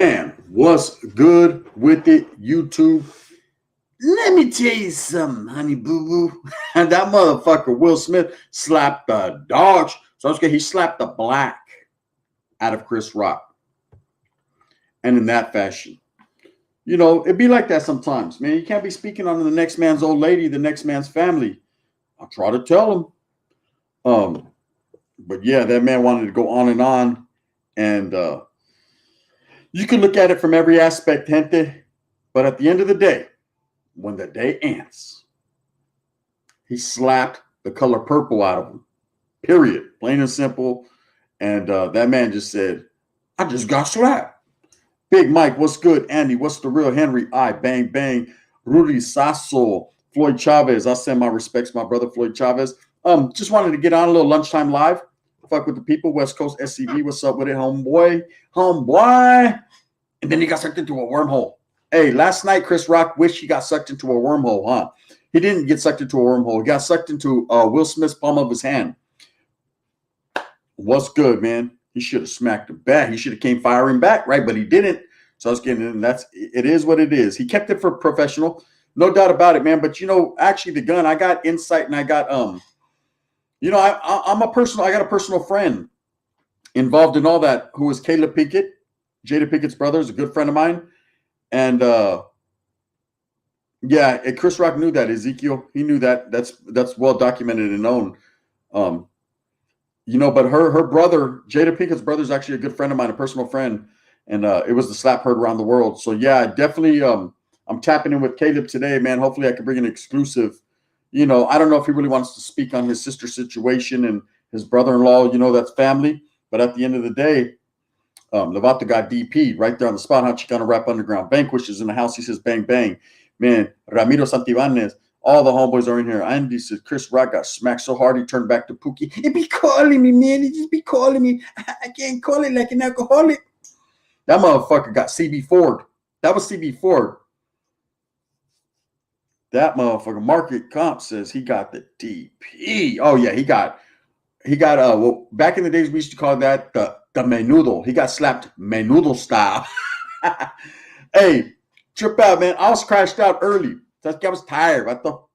Man, what's good with it, YouTube? Let me tell you something, honey boo boo. And that motherfucker Will Smith slapped the dog. So I was he slapped the black out of Chris Rock, and in that fashion, it'd be like that sometimes, man. You can't be speaking on the next man's old lady, the next man's family. I try to tell him, but yeah, that man wanted to go on, and you can look at it from every aspect, gente. But at the end of the day, when the day ends, he slapped the color purple out of him. Period. Plain and simple. And that man just said, I just got slapped. Big Mike, what's good? Andy, what's the real? Henry, I, bang, bang. Rudy Sasso, Floyd Chavez. I send my respects, my brother Floyd Chavez. Just wanted to get on a little lunchtime live. Fuck with the people. West Coast SCB, what's up with it, homeboy? Homeboy. And then he got sucked into a wormhole. Hey, last night, Chris Rock wished he got sucked into a wormhole, huh? He didn't get sucked into a wormhole. He got sucked into Will Smith's palm of his hand. What's good, man? He should have smacked him back. He should have came firing back, right? But he didn't. So I was getting in. It is what it is. He kept it for professional. No doubt about it, man. But, actually the gun, I got insight and I got, I got a personal friend involved in all that who is Caleb Pinkett, Jada Pinkett's brother, is a good friend of mine. And Chris Rock knew that. Ezekiel, he knew that. That's well documented and known. But her brother, Jada Pinkett's brother, is actually a good friend of mine, a personal friend, and it was the slap heard around the world. So yeah, definitely. I'm tapping in with Caleb today, man. Hopefully, I can bring an exclusive. I don't know if he really wants to speak on his sister situation and his brother-in-law. That's family. But at the end of the day, Lovato got DP right there on the spot. How Chicano Rap Underground. Vanquish is in the house. He says, bang, bang. Man, Ramiro Santibanez. All the homeboys are in here. Andy says, Chris Rock got smacked so hard he turned back to Pookie. He be calling me, man. He just be calling me. I can't call it like an alcoholic. That motherfucker got CB Ford. That was CB Ford. That motherfucker. Market Comp says he got the DP. Oh, yeah, he got well, back in the days, we used to call that the menudo. He got slapped menudo style. Hey, trip out, man. I was crashed out early. I was tired. I thought,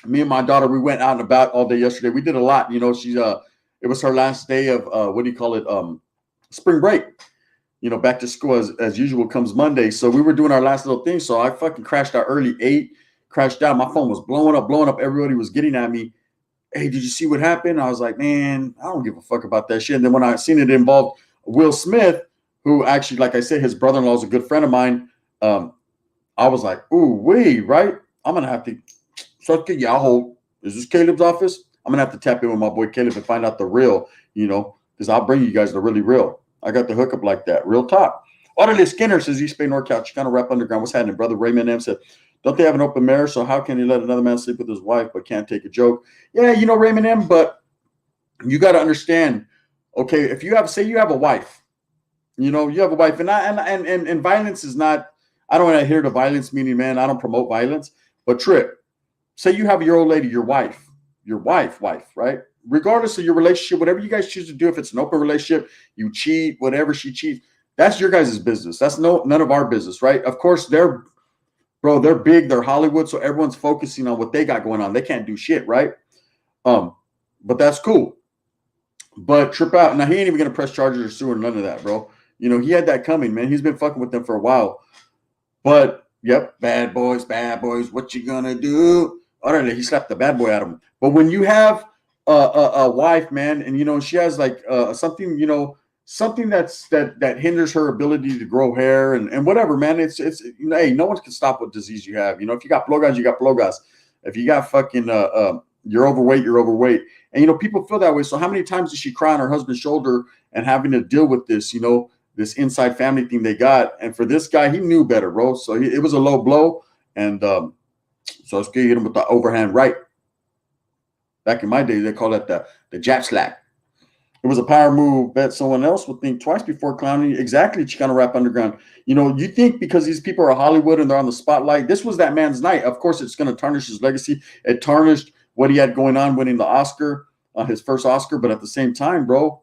me and my daughter, we went out and about all day yesterday. We did a lot. She's it was her last day of spring break. Back to school as usual comes Monday. So we were doing our last little thing. So I fucking crashed out early, crashed out. My phone was blowing up. Everybody was getting at me. Hey, did you see what happened? I was like, man, I don't give a fuck about that shit. And then when I seen it involved Will Smith, who actually, like I said, his brother-in-law is a good friend of mine. I was like, ooh, wait, right? I'm going to have to, I'll hold. Is this Caleb's office? I'm going to have to tap in with my boy Caleb and find out the real, because I'll bring you guys the really real. I got the hookup like that. Real talk. Orderly Skinner says, East Bay NorCal, Chicano Rap Underground. What's happening, brother? Raymond M said, don't they have an open marriage? So how can he let another man sleep with his wife but can't take a joke? Yeah, Raymond M, but you got to understand, okay, if you have, say you have a wife, you have a wife, and violence is not, I don't want to hear the violence, meaning, man, I don't promote violence, but Trip, say you have your old lady, your wife, right? Regardless of your relationship, whatever you guys choose to do, if it's an open relationship, you cheat, whatever, she cheats, that's your guys' business. That's none of our business, right? Of course, they're big, they're Hollywood, so everyone's focusing on what they got going on. They can't do shit, right? But that's cool. But Trip out. Now, he ain't even going to press charges or sue or none of that, bro. He had that coming, man. He's been fucking with them for a while. But, yep, bad boys, what you gonna do? All right, he slapped the bad boy out of him. But when you have a wife, man, and, she has, like, something, something that hinders her ability to grow hair and whatever, man, it's hey, no one can stop what disease you have. If you got plogas, you got plogas. If you got fucking, you're overweight, you're overweight. And, people feel that way. So how many times does she cry on her husband's shoulder and having to deal with this, this inside family thing they got? And for this guy, he knew better, bro. So it was a low blow. And so I was going to hit him with the overhand right. Back in my day, they call that the jab slap. It was a power move that someone else would think twice before clowning. Exactly, Chicano Rap Underground. You think because these people are Hollywood and they're on the spotlight, this was that man's night. Of course, it's going to tarnish his legacy. It tarnished what he had going on, winning the Oscar, his first Oscar. But at the same time, bro,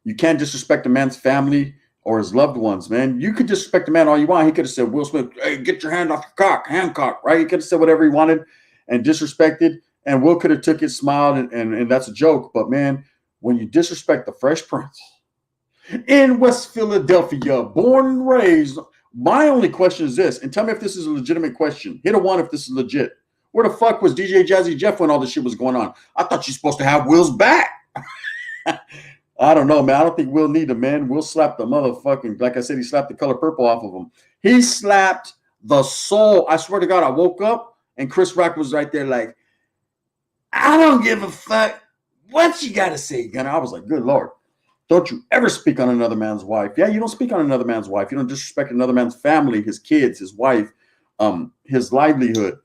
You can't disrespect a man's family or his loved ones, man. You could disrespect a man all you want. He could have said, Will Smith, hey, get your hand off your cock, Hancock, right? He could have said whatever he wanted and disrespected. And Will could have took it, smiled, and that's a joke. But, man, when you disrespect the Fresh Prince in West Philadelphia, born and raised, my only question is this, and tell me if this is a legitimate question. Hit a 1 if this is legit. Where the fuck was DJ Jazzy Jeff when all this shit was going on? I thought you're supposed to have Will's back. I don't know, man. I don't think Will need him, man. Will slapped the motherfucking, like I said, he slapped the color purple off of him. He slapped the soul. I swear to God, I woke up and Chris Rock was right there like, I don't give a fuck what you got to say, Gunner. I was like, good Lord. Don't you ever speak on another man's wife. Yeah, you don't speak on another man's wife. You don't disrespect another man's family, his kids, his wife, his livelihood.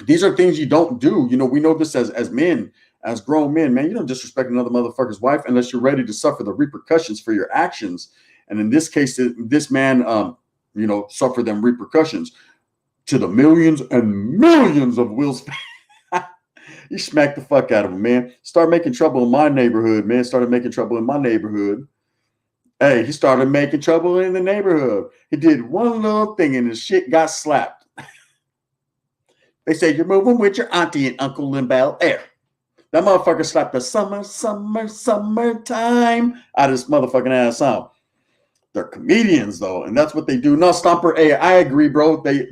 These are things you don't do. You know, we know this as men, as grown men, man. You don't disrespect another motherfucker's wife unless you're ready to suffer the repercussions for your actions. And in this case, this man, you know, suffered them repercussions to the millions and millions of Will's fans. He smacked the fuck out of him, man. Started making trouble in my neighborhood, man. Started making trouble in my neighborhood. Hey, he started making trouble in the neighborhood. He did one little thing and his shit got slapped. They said, you're moving with your auntie and uncle in Bel Air. That motherfucker slapped the summertime out of this motherfucking ass song. They're comedians, though, and that's what they do. No, Stomper, hey, I agree, bro. They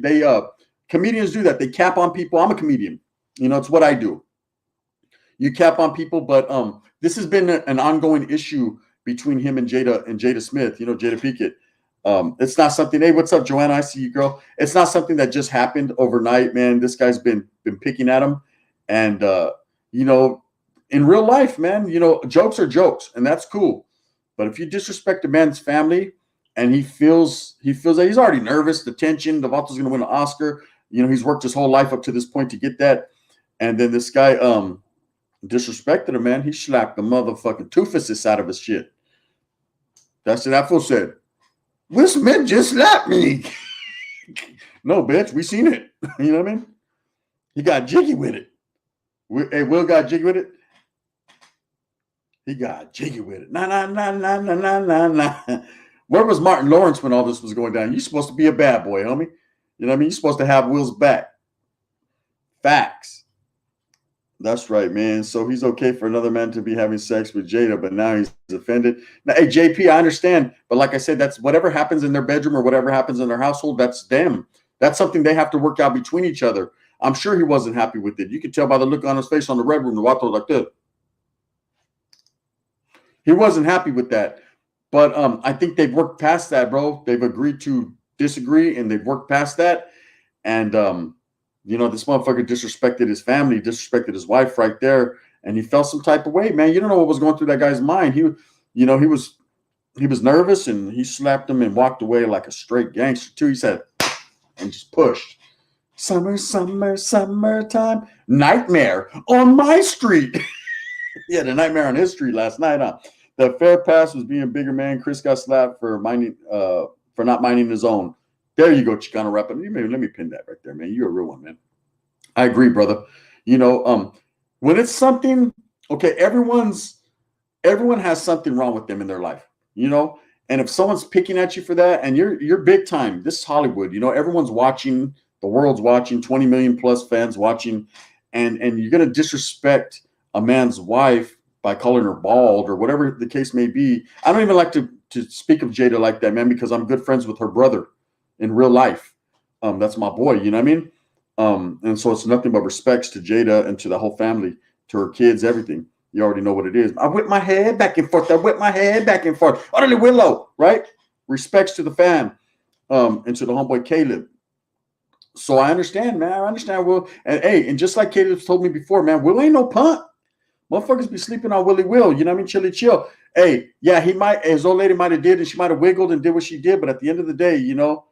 comedians do that. They cap on people. I'm a comedian. You know, it's what I do. You cap on people, but this has been an ongoing issue between him and Jada Smith, you know, Jada Pinkett. It's not something, hey, what's up, Joanna? I see you, girl. It's not something that just happened overnight, man. This guy's been picking at him. And you know, in real life, man, you know, jokes are jokes, and that's cool. But if you disrespect a man's family and he feels that he's already nervous, the tension, DeVato's gonna win an Oscar. You know, he's worked his whole life up to this point to get that. And then this guy disrespected him, man. He slapped the motherfucking toofuses out of his shit. That's what that fool said. Will Smith just slapped me. No, bitch, we seen it. You know what I mean? He got jiggy with it. Hey, Will got jiggy with it. He got jiggy with it. Nah. Where was Martin Lawrence when all this was going down? You're supposed to be a bad boy, homie. You know what I mean? You're supposed to have Will's back. Facts. That's right, man. So he's okay for another man to be having sex with Jada, but now he's offended. Now, hey, JP, I understand. But like I said, that's whatever happens in their bedroom or whatever happens in their household, that's them. That's something they have to work out between each other. I'm sure he wasn't happy with it. You could tell by the look on his face on the Red Room. The Vato like that. He wasn't happy with that. But I think they've worked past that, bro. They've agreed to disagree, and they've worked past that. And you know, this motherfucker disrespected his family, disrespected his wife right there, and he felt some type of way, man. You don't know what was going through that guy's mind. He was nervous, and he slapped him and walked away like a straight gangster too. He said, and just pushed. Summertime, nightmare on my street. Yeah, the nightmare on his street last night. The fair pass was being bigger, man. Chris got slapped for not minding his own. There you go, Chicano Rapper. Let me pin that right there, man. You're a real one, man. I agree, brother. You know, when it's something, okay, everyone has something wrong with them in their life, you know. And if someone's picking at you for that, and you're big time, this is Hollywood, you know, everyone's watching, the world's watching, 20 million plus fans watching, and you're gonna disrespect a man's wife by calling her bald or whatever the case may be. I don't even like to speak of Jada like that, man, because I'm good friends with her brother in real life. That's my boy, you know what I mean? And so it's nothing but respects to Jada and to the whole family, to her kids, everything. You already know what it is. I whip my head back and forth. Utterly Willow, right? Respects to the fam, and to the homeboy Caleb. So I understand, man. I understand Will. And hey, and just like Caleb told me before, man, Will ain't no punt. Motherfuckers be sleeping on Willie Will. You know what I mean? Chilly chill. Hey, yeah, his old lady might have did, and she might have wiggled and did what she did. But at the end of the day, you know,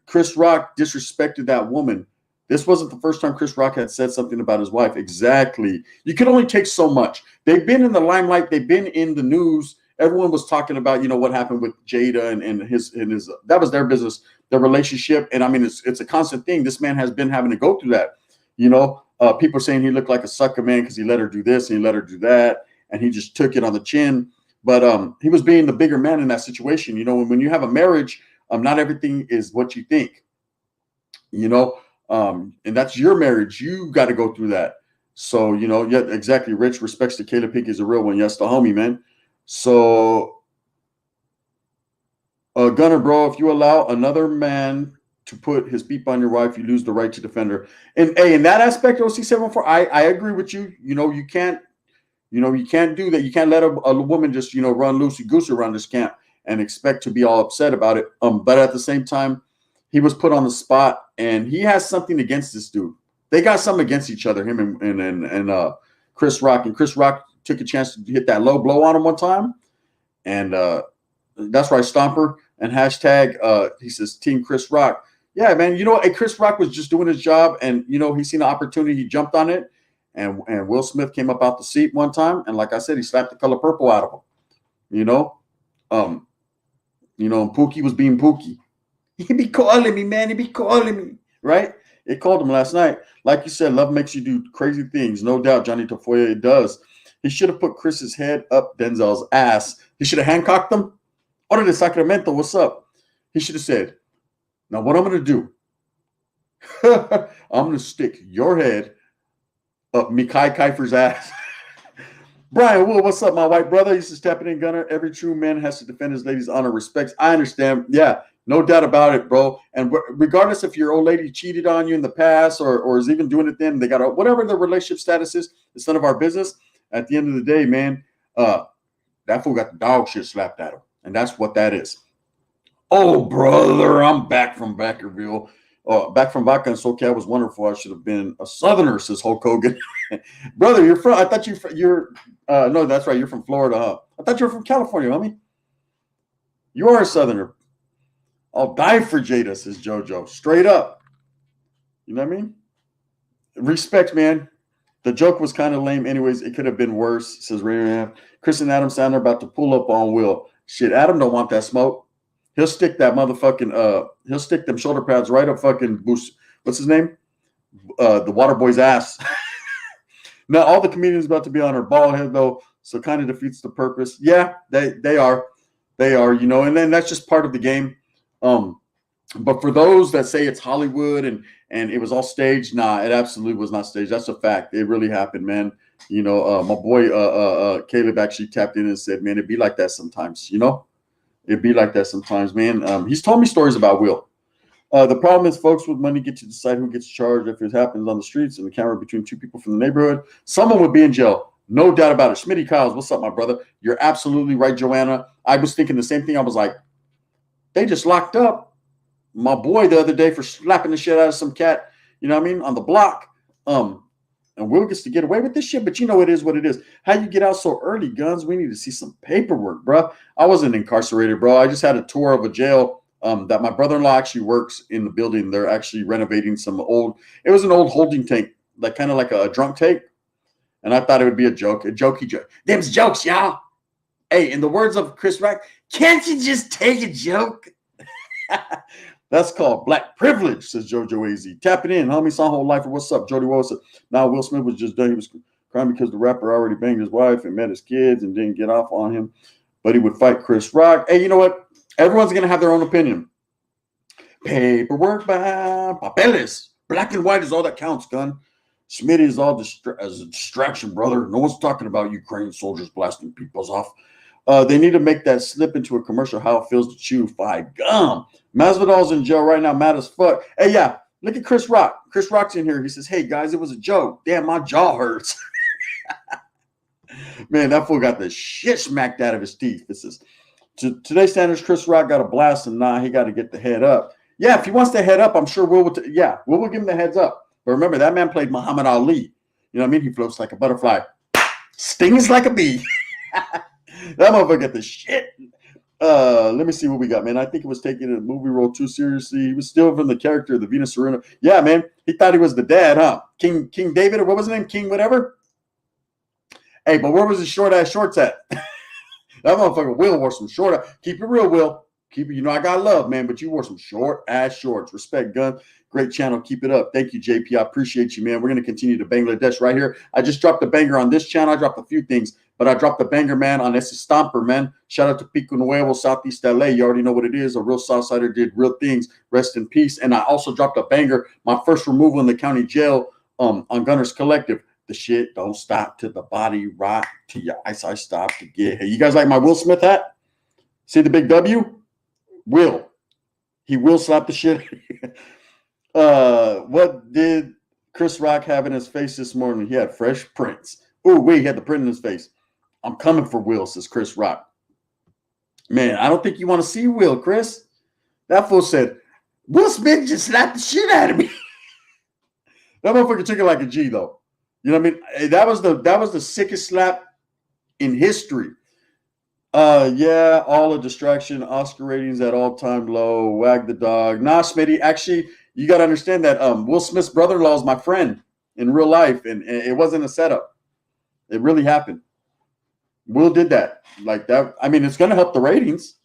Chris Rock disrespected that woman. This wasn't the first time Chris Rock had said something about his wife. Exactly. You can only take so much. They've been in the limelight. They've been in the news. Everyone was talking about, you know, what happened with Jada and his that was their business, their relationship. And I mean, it's a constant thing. This man has been having to go through that. You know, people saying he looked like a sucker man because he let her do this and he let her do that. And he just took it on the chin. But he was being the bigger man in that situation. You know, when you have a marriage, not everything is what you think. You know, and that's your marriage. You got to go through that. So, you know, yeah, exactly. Rich respects to Caleb Pink is a real one. Yes, the homie, man. So, Gunner, bro, if you allow another man to put his peep on your wife, you lose the right to defend her. And hey, in that aspect, OC74, I agree with you. You can't do that. You can't let a woman just, run loosey goosey around this camp and expect to be all upset about it. But at the same time, he was put on the spot, and he has something against this dude. They got something against each other, him and Chris Rock. And Chris Rock took a chance to hit that low blow on him one time, and that's right, Stomper and hashtag. He says Team Chris Rock. Yeah, man. Chris Rock was just doing his job, and he seen an opportunity, he jumped on it, and Will Smith came up out the seat one time, and like I said, he slapped the color purple out of him. And Pookie was being Pookie. He be calling me, man. He be calling me, right? It called him last night. Like you said, love makes you do crazy things. No doubt, Johnny Tafoya, it does. He should have put Chris's head up Denzel's ass. He should have hancocked him. Order de Sacramento, what's up? He should have said, now what I'm going to do, I'm going to stick your head up Mikai Kiefer's ass. Brian Will, what's up, my white brother? He's just tapping in, Gunner. Every true man has to defend his lady's honor, respects. I understand. Yeah, no doubt about it, bro. And regardless if your old lady cheated on you in the past or is even doing it then, they got whatever the relationship status is, it's none of our business. At the end of the day, man, that fool got the dog shit slapped at him. And that's what that is. Oh, brother, I'm back from Vacaville. Back from Vaca and SoCal was wonderful. I should have been a Southerner, says Hulk Hogan. Brother, I thought no, that's right. You're from Florida, huh? I thought you were from California, homie. You are a Southerner. I'll die for Jada, says JoJo. Straight up. You know what I mean? Respect, man. The joke was kind of lame anyways. It could have been worse, says Ray. Chris and Adam Sandler about to pull up on Will. Shit, Adam don't want that smoke. He'll stick that motherfucking, he'll stick them shoulder pads right up fucking Boost. What's his name? The water boy's ass. Now, all the comedians about to be on her bald head, though, so kind of defeats the purpose. Yeah, they are. They are, and then that's just part of the game. But for those that say it's Hollywood and it was all staged, nah, it absolutely was not staged. That's a fact. It really happened, man. My boy Caleb actually tapped in and said, man, it'd be like that sometimes, It'd be like that sometimes, man. He's told me stories about Will. The problem is folks with money get to decide who gets charged if it happens on the streets and the camera between two people from the neighborhood. Someone would be in jail. No doubt about it. Schmitty Kyles, what's up, my brother? You're absolutely right, Joanna. I was thinking the same thing. I was like, they just locked up my boy the other day for slapping the shit out of some cat, on the block. And Will gets to get away with this shit, but it is what it is. How you get out so early, Guns? We need to see some paperwork, bro. I wasn't incarcerated, bro. I just had a tour of a jail that my brother-in-law actually works in the building. They're actually renovating it was an old holding tank, like kind of like a drunk tank. And I thought it would be a jokey joke. Them's jokes, y'all. Hey, in the words of Chris Rock, can't you just take a joke? That's called black privilege, says JoJo AZ. Tapping in, homie, Sanho Lifer. What's up, Jody Wilson? Now, Will Smith was just done. He was crying because the rapper already banged his wife and met his kids and didn't get off on him. But he would fight Chris Rock. Hey, you know what? Everyone's going to have their own opinion. Paperwork by papeles. Black and white is all that counts, Gun. Smitty is all as a distraction, brother. No one's talking about Ukraine soldiers blasting people's off. They need to make that slip into a commercial, how it feels to chew five gum. Masvidal's in jail right now, mad as fuck. Hey, yeah, look at Chris Rock. Chris Rock's in here. He says, hey, guys, it was a joke. Damn, my jaw hurts. Man, that fool got the shit smacked out of his teeth. This is today's standards. Chris Rock got a blast, and he got to get the head up. Yeah, if he wants to head up, I'm sure Will will give him the heads up. But remember, that man played Muhammad Ali. You know what I mean? He floats like a butterfly, stings like a bee. That motherfucker got the shit. Let me see what we got, man. I think he was taking a movie role too seriously. He was still from the character of the Venus Serena. Yeah, man. He thought he was the dad, huh? King David, or what was his name? King whatever. Hey, but where was his short-ass shorts at? That motherfucker Will wore some short. Keep it real, Will. Keep it. I got love, man, but you wore some short-ass shorts. Respect, Gun. Great channel. Keep it up. Thank you, JP. I appreciate you, man. We're going to continue to Bangladesh right here. I just dropped a banger on this channel. I dropped a few things. But I dropped a banger, man, on Ese Stomper, man. Shout out to Pico Nuevo, Southeast LA. You already know what it is. A real Southsider did real things. Rest in peace. And I also dropped a banger, my first removal in the county jail on Gunners Collective. The shit don't stop till the body rot, till your eyesight stop to get. Hey, you guys like my Will Smith hat? See the big W? Will. He will slap the shit. What did Chris Rock have in his face this morning? He had fresh prints. Oh, wait, he had the print in his face. I'm coming for Will, says Chris Rock. Man, I don't think you want to see Will, Chris. That fool said, Will Smith just slapped the shit out of me. That motherfucker took it like a G, though. You know what I mean? That was the sickest slap in history. Yeah, all a distraction. Oscar ratings at all-time low. Wag the dog. Nah, Smitty. Actually, you got to understand that Will Smith's brother-in-law is my friend in real life, and it wasn't a setup. It really happened. Will did that. Like that. I mean, it's going to help the ratings.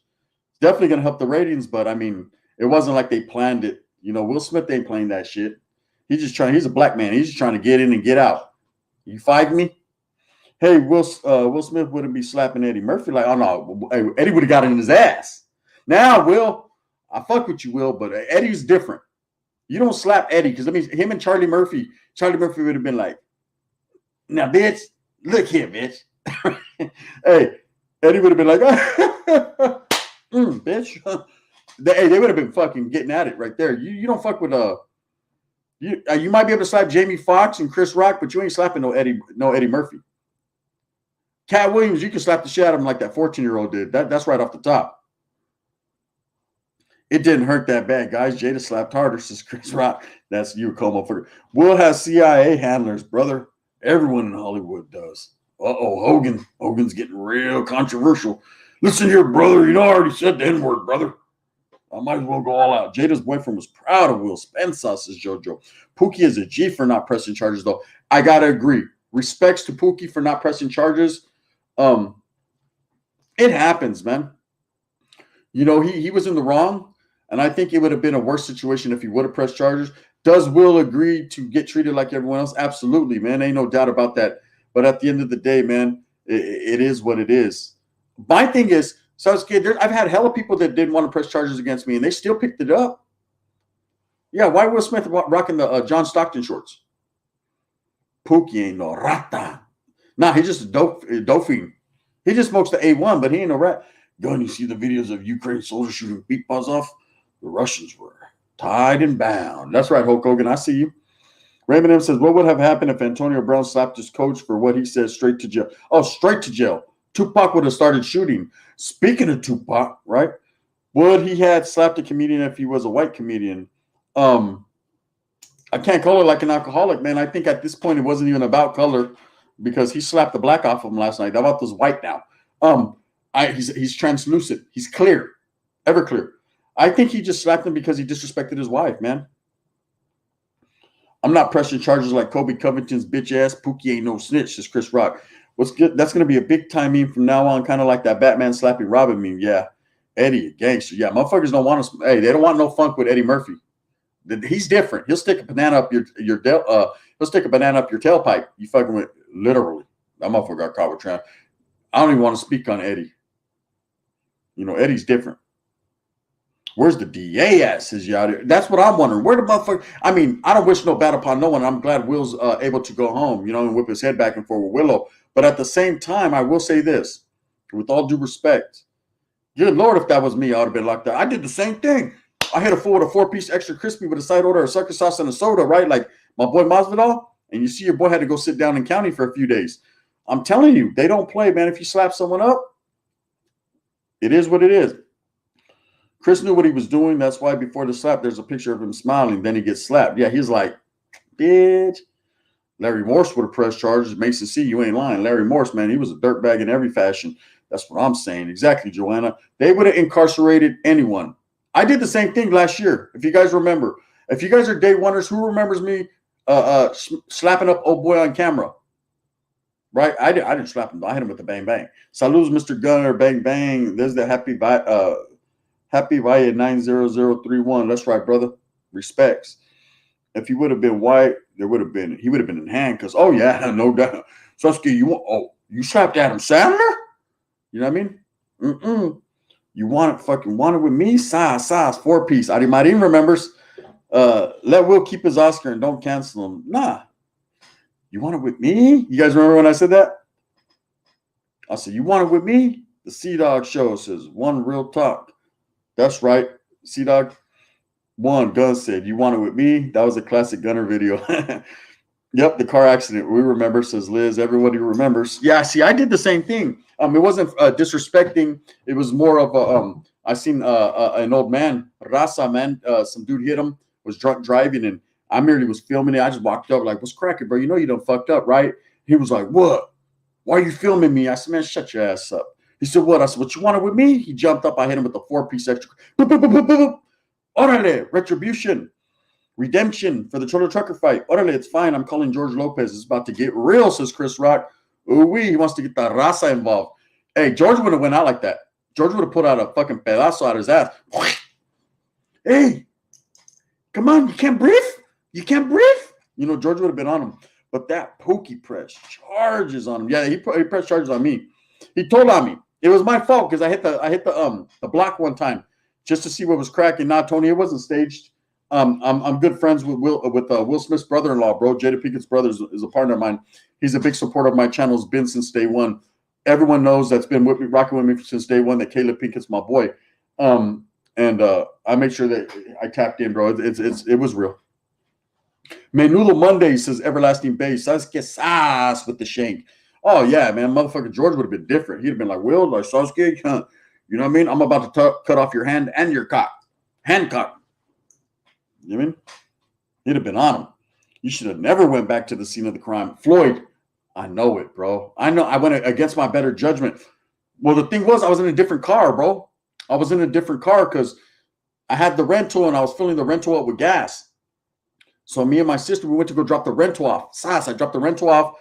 Definitely going to help the ratings, but I mean, it wasn't like they planned it. You know, Will Smith ain't playing that shit. He's a black man. He's just trying to get in and get out. You fight me? Hey, Will Smith wouldn't be slapping Eddie Murphy like, oh no, Eddie would have got it in his ass. Now, Will, I fuck with you, Will, but Eddie's different. You don't slap Eddie because I mean, him and Charlie Murphy would have been like, now, bitch, look here, bitch. Hey, Eddie would have been like, bitch. They would have been fucking getting at it right there. You don't fuck with you might be able to slap Jamie Foxx and Chris Rock, but you ain't slapping no Eddie Murphy. Cat Williams, you can slap the shit out of him like that 14-year-old did. That's right off the top. It didn't hurt that bad, guys. Jada slapped harder, says Chris Rock. That's you, Como. Will has CIA handlers, brother. Everyone in Hollywood does. Uh-oh, Hogan's getting real controversial. Listen here, brother. You know I already said the N-word, brother. I might as well go all out. Jada's boyfriend was proud of Will Spencer, says JoJo. Pookie is a G for not pressing charges, though. I got to agree. Respects to Pookie for not pressing charges. It happens, man. You know, he was in the wrong, and I think it would have been a worse situation if he would have pressed charges. Does Will agree to get treated like everyone else? Absolutely, man. Ain't no doubt about that. But at the end of the day, man, it is what it is. My thing is, I've had hella people that didn't want to press charges against me, and they still picked it up. Yeah, why Will Smith rocking the John Stockton shorts? Pookie ain't no rata. Nah, he's just a dope fiend. He just smokes the A1, but he ain't no rat. Gun, you see the videos of Ukraine soldiers shooting beatballs off? The Russians were tied and bound. That's right, Hulk Hogan. I see you. Raymond M says, what would have happened if Antonio Brown slapped his coach for what he said straight to jail? Oh, straight to jail. Tupac would have started shooting. Speaking of Tupac, right? Would he had slapped a comedian if he was a white comedian? I can't call it like an alcoholic, man. I think at this point it wasn't even about color because he slapped the black off of him last night. That about this white now. He's translucent. He's clear, ever clear. I think he just slapped him because he disrespected his wife, man. I'm not pressing charges like Kobe Covington's bitch ass. Pookie ain't no snitch, says Chris Rock. What's good? That's going to be a big time meme from now on, kind of like that Batman slapping Robin meme. Yeah. Eddie, a gangster. Yeah, motherfuckers don't want to. Hey, they don't want no funk with Eddie Murphy. He's different. He'll stick a banana up your tailpipe. You fucking with literally. That motherfucker got caught with trying. I don't even want to speak on Eddie. You know, Eddie's different. Where's the DA at, says Yadi? That's what I'm wondering. Where the motherfucker? I mean, I don't wish no bad upon no one. I'm glad Will's able to go home, you know, and whip his head back and forth with Willow. But at the same time, I will say this, with all due respect. Good Lord, if that was me, I would have been locked up. I did the same thing. I hit a four with a 4-piece extra crispy with a side order of sucker sauce and a soda, right? Like my boy Masvidal. And you see your boy had to go sit down in county for a few days. I'm telling you, they don't play, man. If you slap someone up, it is what it is. Chris knew what he was doing. That's why before the slap, there's a picture of him smiling. Then he gets slapped. Yeah, he's like, bitch. Larry Morse would have pressed charges. Mason C., you ain't lying. Larry Morse, man, he was a dirtbag in every fashion. That's what I'm saying. Exactly, Joanna. They would have incarcerated anyone. I did the same thing last year, if you guys remember. If you guys are day oneers, who remembers me slapping up old boy on camera? Right? I didn't slap him. I hit him with the bang bang. Saludos, Mr. Gunner. Bang bang. There's the Happy Valle 90031. That's right, brother. Respects. If he would have been white, he would have been in handcuffs. Oh yeah, no doubt. Susky, You slapped Adam Sandler? You know what I mean? Mm-mm. You want it with me? Size, 4-piece. Adi Marin remembers. Let Will keep his Oscar and don't cancel him. Nah. You want it with me? You guys remember when I said that? I said, you want it with me? The Sea Dog Show says, one real talk. That's right. Sea Dog. One, Gun said, you want it with me? That was a classic Gunner video. Yep, the car accident. We remember, says Liz. Everybody remembers. Yeah, see, I did the same thing. It wasn't disrespecting. It was more of a, I seen an old man, Raza, man. Some dude hit him, was drunk driving, and I merely was filming it. I just walked up like, what's cracking, bro? You know you done fucked up, right? He was like, what? Why are you filming me? I said, man, shut your ass up. He said, what? I said, what you wanted with me? He jumped up. I hit him with the 4-piece extra. Boop, boop, boop, boop, boop. Orale, retribution. Redemption for the Cholo Trucker fight. Orale, it's fine. I'm calling George Lopez. It's about to get real, says Chris Rock. Ooh-wee, he wants to get the raza involved. Hey, George would have went out like that. George would have put out a fucking pedazo out of his ass. Hey, come on, you can't breathe? You can't breathe? You know, George would have been on him. But that Pokey pressed charges on him. Yeah, he pressed charges on me. He told on me. It was my fault because I hit the block one time just to see what was cracking. Nah, Tony, it wasn't staged. I'm good friends with Will Smith's brother-in-law, bro. Jada Pinkett's brother is a partner of mine. He's a big supporter of my channel. Has been since day one. Everyone knows that's been with me, rocking with me since day one. That Caleb Pinkett's my boy. And I make sure that I tapped in, bro. It was real. Menudo Monday says Everlasting Base. Sasuke Sas with the shank. Oh yeah, man, motherfucker George would have been different. He'd have been like, Will, like Sasuke, you know what I mean? I'm about to cut off your hand and your cock. Hancock. You know what I mean? He'd have been on him. You should have never went back to the scene of the crime. Floyd, I know it, bro. I know I went against my better judgment. Well, the thing was, I was in a different car, bro. I was in a different car because I had the rental and I was filling the rental up with gas. So me and my sister, we went to go drop the rental off. Sas, I dropped the rental off,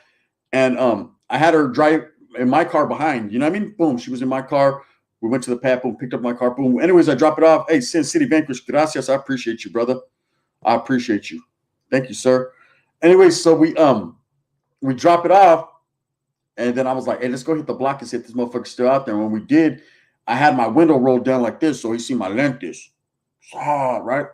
and I had her drive in my car behind. You know what I mean? Boom, she was in my car. We went to the pad, boom, picked up my car, boom. Anyways, I drop it off. Hey, Sin City Vanquish, gracias. I appreciate you, brother. I appreciate you. Thank you, sir. Anyways, so we drop it off, and then I was like, hey, let's go hit the block and see if this motherfucker's still out there. And when we did, I had my window rolled down like this, so he see my lentes. Right?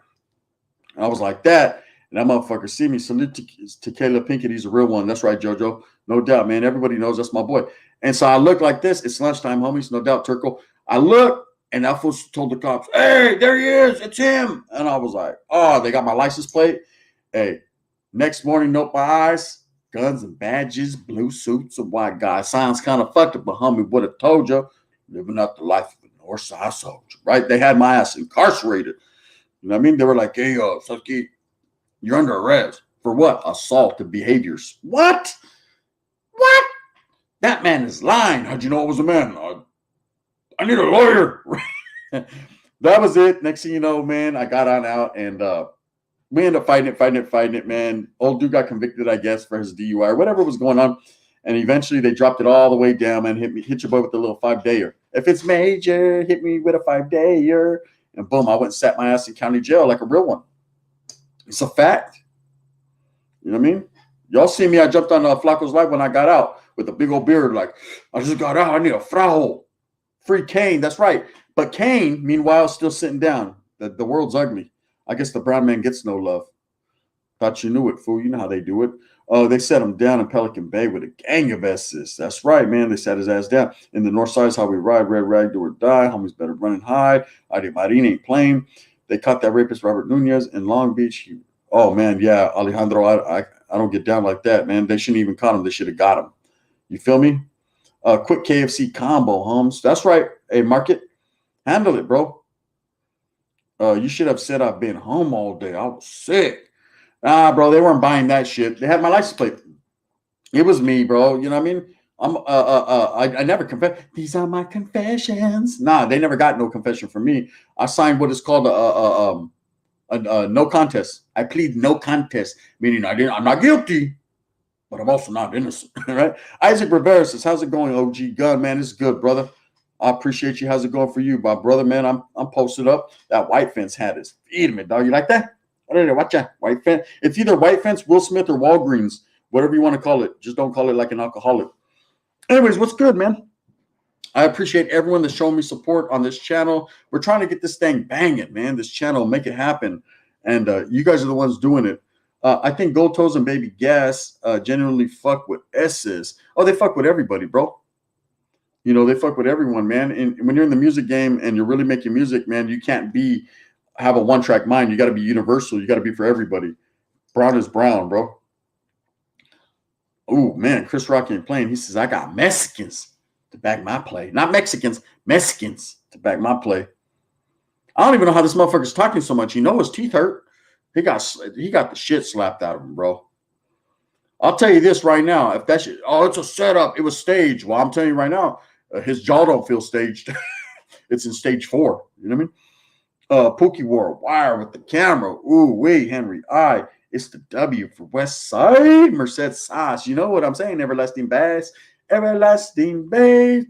And I was like that. And that motherfucker see me. Salute to Caleb Pinkett. He's a real one. That's right, JoJo. No doubt, man. Everybody knows that's my boy. And so I look like this. It's lunchtime, homies. No doubt, Turkle. I look, and that fool told the cops, hey, there he is. It's him. And I was like, oh, they got my license plate. Hey, next morning, note my eyes. Guns and badges, blue suits, and white guy. Sounds kind of fucked up, but homie would have told you. Living out the life of a North Side soldier, right? They had my ass incarcerated. You know what I mean? They were like, hey, Sasuke, you're under arrest. For what? Assaultive behaviors. What? That man is lying. How'd you know it was a man? I need a lawyer. That was it. Next thing you know, man, I got on out, and we ended up fighting it, man. Old dude got convicted, I guess, for his DUI or whatever was going on. And eventually they dropped it all the way down, man. Hit your boy with a little 5-dayer. If it's major, hit me with a 5-dayer. And boom, I went and sat my ass in county jail like a real one. It's a fact. You know what I mean? Y'all see me, I jumped on Flacco's live when I got out with a big old beard. Like, I just got out. I need a frau. Free Kane. That's right. But Kane, meanwhile, still sitting down. The world's ugly. I guess the brown man gets no love. Thought you knew it, fool. You know how they do it. Oh, they set him down in Pelican Bay with a gang of S's. That's right, man. They sat his ass down. In the north side is how we ride. Red rag, do or die. Homies better run and hide. Adi Marin ain't playing. They caught that rapist Robert Nunez in Long Beach. Oh, man, yeah, Alejandro, I don't get down like that, man. They shouldn't even caught him. They should have got him. You feel me? Quick KFC combo, Holmes. That's right. Hey, Market, handle it, bro. You should have said I've been home all day. I was sick. Nah, bro, they weren't buying that shit. They had my license plate. It was me, bro. You know what I mean? I never confess. These are my confessions. Nah, they never got no confession from me. I signed what is called a no contest. I plead no contest, meaning I'm not guilty, but I'm also not innocent. Right? Isaac Rivera says, "How's it going, OG Gun? Man, it's good, brother. I appreciate you. How's it going for you, my brother? Man, I'm posted up. That white fence hat is feeding me, dog. You like that? Watch that white fence. It's either white fence, Will Smith, or Walgreens, whatever you want to call it. Just don't call it like an alcoholic. Anyways, what's good, man? I appreciate everyone that's showing me support on this channel. We're trying to get this thing banging, man. This channel, make it happen. And you guys are the ones doing it. I think Gold Toes and Baby Gas genuinely fuck with S's. Oh, they fuck with everybody, bro. You know, they fuck with everyone, man. And when you're in the music game and you're really making music, man, you can't have a one-track mind. You got to be universal. You got to be for everybody. Brown is brown, bro. Oh, man, Chris Rock ain't playing. He says, I got Mexicans to back my play. Not Mexicans, Mexicans to back my play. I don't even know how this motherfucker's talking so much. You know his teeth hurt. He got the shit slapped out of him, bro. I'll tell you this right now. If that shit, it's a setup. It was staged. Well, I'm telling you right now, his jaw don't feel staged. It's in stage 4. You know what I mean? Pookie wore a wire with the camera. Ooh, wait, Henry I. It's the W for West Side. Merced Sauce. You know what I'm saying? Everlasting Bass. Everlasting Bass.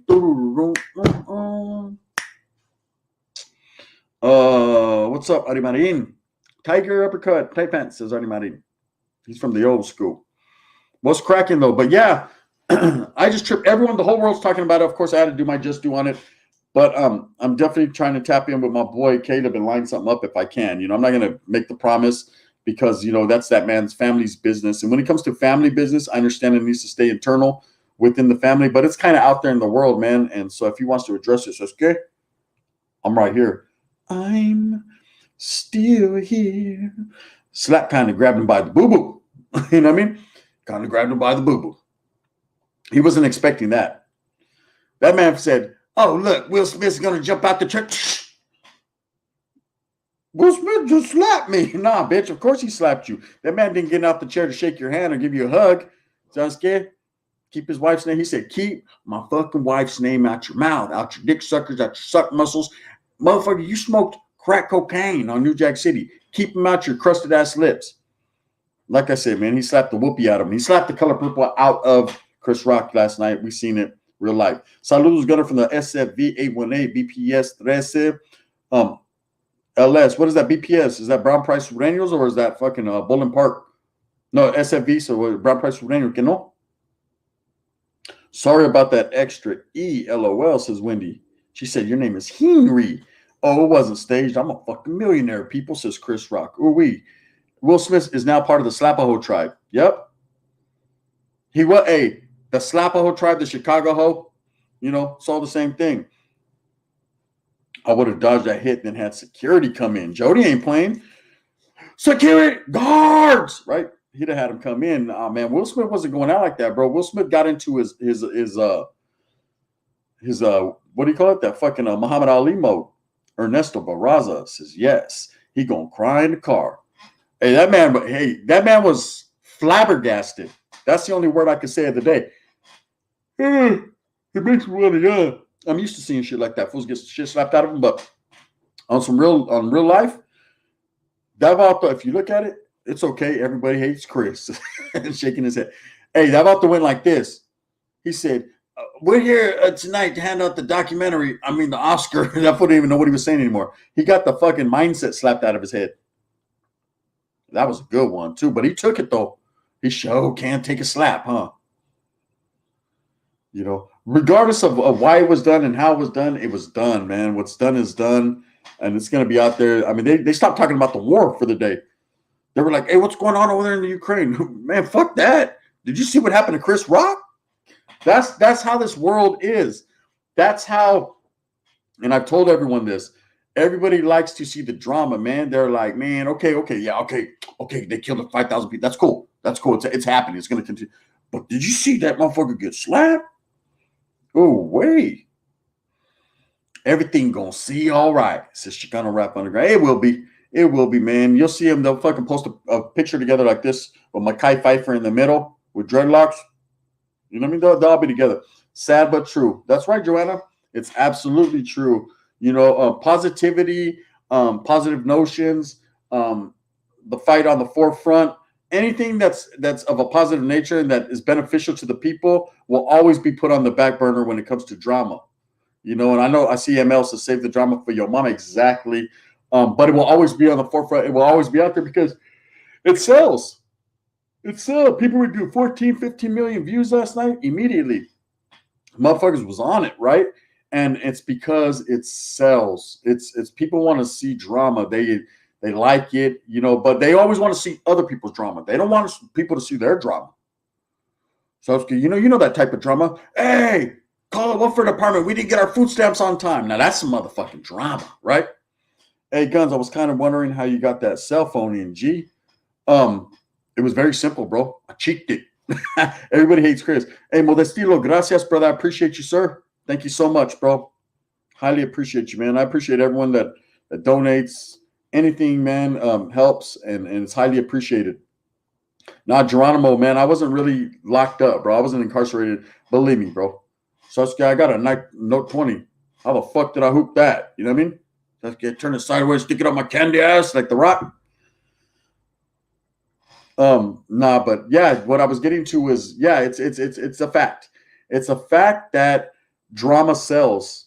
What's up, Ari Marin? Tiger uppercut, tight pants, says Ari Marin. He's from the old school. What's cracking though? But yeah, I just tripped. Everyone, the whole world's talking about it. Of course, I had to do my just do on it. But I'm definitely trying to tap in with my boy Caleb and line something up if I can. You know, I'm not going to make the promise because, you know, that's that man's family's business. And when it comes to family business, I understand it needs to stay internal within the family, but it's kind of out there in the world, man. And so if he wants to address it, says, okay, I'm right here. I'm still here. Slap kind of grabbed him by the boo-boo. You know what I mean? Kind of grabbed him by the boo-boo. He wasn't expecting that. That man said, oh, look, Will Smith's going to jump out the church. Will Smith just slapped me. Nah, bitch, of course he slapped you. That man didn't get out the chair to shake your hand or give you a hug. Sound scared? Keep his wife's name. He said, keep my fucking wife's name out your mouth, out your dick suckers, out your suck muscles. Motherfucker, you smoked crack cocaine on New Jack City. Keep them out your crusted ass lips. Like I said, man, he slapped the whoopee out of him. He slapped the color purple out of Chris Rock last night. We seen it real life. Saludos Gunner from the SFV 818 BPS 13. LS, what is that BPS? Is that Brown Price Sureños or is that fucking Bowling Park? No, SFV, so Brown Price Sureños, que no? Sorry about that extra E, LOL, says Wendy. She said, your name is Henry. Oh, it wasn't staged. I'm a fucking millionaire, people, says Chris Rock. Ooh-wee. Will Smith is now part of the Slapaho tribe. Yep. He was, the Slapaho tribe, the Chicago Ho, you know, it's all the same thing. I would have dodged that hit and then had security come in. Jody ain't playing. Security guards, right? He'd have had him come in. Oh, man, Will Smith wasn't going out like that, bro. Will Smith got into his what do you call it? That fucking Muhammad Ali mode. Ernesto Barraza says yes. He gonna cry in the car. Hey, that man was flabbergasted. That's the only word I could say of the day. It makes me want to I'm used to seeing shit like that. Fools get shit slapped out of them, but on real life, Davato, if you look at it, it's okay. Everybody hates Chris. Shaking his head. Hey, Davato went like this. He said, we're here tonight to hand out the the Oscar. That fool didn't even know what he was saying anymore. He got the fucking mindset slapped out of his head. That was a good one, too. But he took it, though. He sure can't take a slap, huh? You know, regardless of why it was done and how it was done, man. What's done is done, and it's going to be out there. I mean, they stopped talking about the war for the day. They were like, hey, what's going on over there in the Ukraine? Man, fuck that. Did you see what happened to Chris Rock? That's how this world is. That's how, and I've told everyone this. Everybody likes to see the drama, man. They're like, man, okay, they killed 5,000 people. That's cool. It's happening. It's going to continue. But did you see that motherfucker get slapped? Oh, wait. Everything gonna see all right, says Chicano Rap Underground. It will be, man. You'll see them. They'll fucking post a picture together like this with Mekhi Phifer in the middle with dreadlocks. You know what I mean? They'll all be together. Sad but true. That's right, Joanna. It's absolutely true. You know, positivity, positive notions, the fight on the forefront. Anything that's of a positive nature and that is beneficial to the people will always be put on the back burner when it comes to drama. You know, and I know I see ML says save the drama for your mama. Exactly. But it will always be on the forefront. It will always be out there because it sells. It sells. People would do 14, 15 million views last night immediately. Motherfuckers was on it, right? And it's because it sells. It's people want to see drama. They like it, you know, but they always want to see other people's drama. They don't want people to see their drama. So you know that type of drama. Hey, call the welfare department. We didn't get our food stamps on time. Now that's some motherfucking drama, right? Hey, Guns, I was kind of wondering how you got that cell phone in, G. It was very simple, bro. I cheeked it. Everybody hates Chris. Hey, Modestilo, gracias, brother. I appreciate you, sir. Thank you so much, bro. Highly appreciate you, man. I appreciate everyone that donates. Anything, man, helps, and it's highly appreciated. Now, Geronimo, man, I wasn't really locked up, bro. I wasn't incarcerated. Believe me, bro. Sasuke, I got a Note 20. How the fuck did I hoop that? You know what I mean? Sasuke, turn it sideways, stick it on my candy ass like The Rock. Nah, but yeah, what I was getting to was, yeah, it's a fact. It's a fact that drama sells.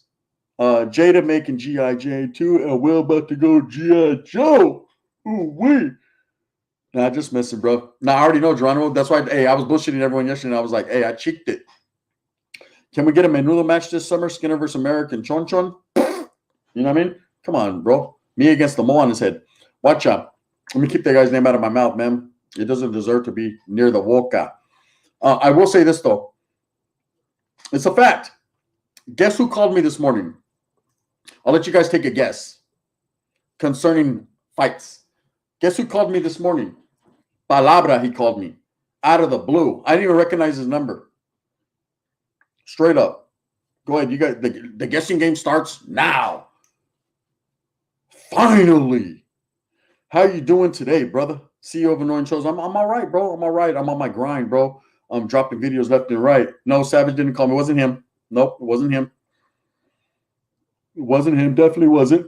Jada making G.I. Jane 2 and Will about to go G.I. Joe. Ooh, wee. Nah, just messing, bro. Nah, I already know, Geronimo. That's why, hey, I was bullshitting everyone yesterday. And I was like, hey, I cheeked it. Can we get a Menudo match this summer? Skinner versus American Chon Chon? You know what I mean? Come on, bro. Me against the mole on his head. Watch out. Let me keep that guy's name out of my mouth, man. It doesn't deserve to be near the Woka. I will say this, though. It's a fact. Guess who called me this morning? I'll let you guys take a guess concerning fights. Guess who called me this morning? Palabra, he called me. Out of the blue. I didn't even recognize his number. Straight up. Go ahead. You got the guessing game starts now. Finally. How you doing today, brother? CEO of Annoying Shows. I'm all right, bro. I'm all right. I'm on my grind, bro. I'm dropping videos left and right. No, Savage didn't call me. It wasn't him. Nope, it wasn't him. It wasn't him. Definitely wasn't.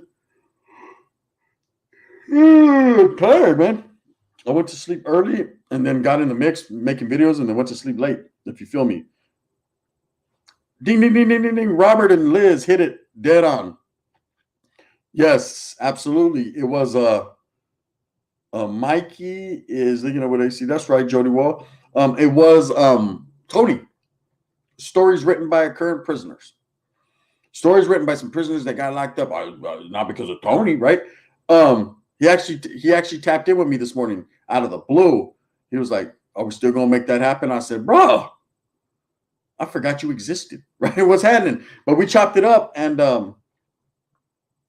I'm tired, man. I went to sleep early and then got in the mix making videos and then went to sleep late, if you feel me. Ding, ding, ding, ding, ding, ding. Robert and Liz hit it dead on. Yes, absolutely. It was Mikey is thinking of what I see. That's right, Jody Wall. It was Tony. Stories written by current prisoners. Stories written by some prisoners that got locked up, not because of Tony, right? He actually tapped in with me this morning out of the blue. He was like, "Are we still gonna make that happen?" I said, "Bro, I forgot you existed." Right? What's happening? But we chopped it up, and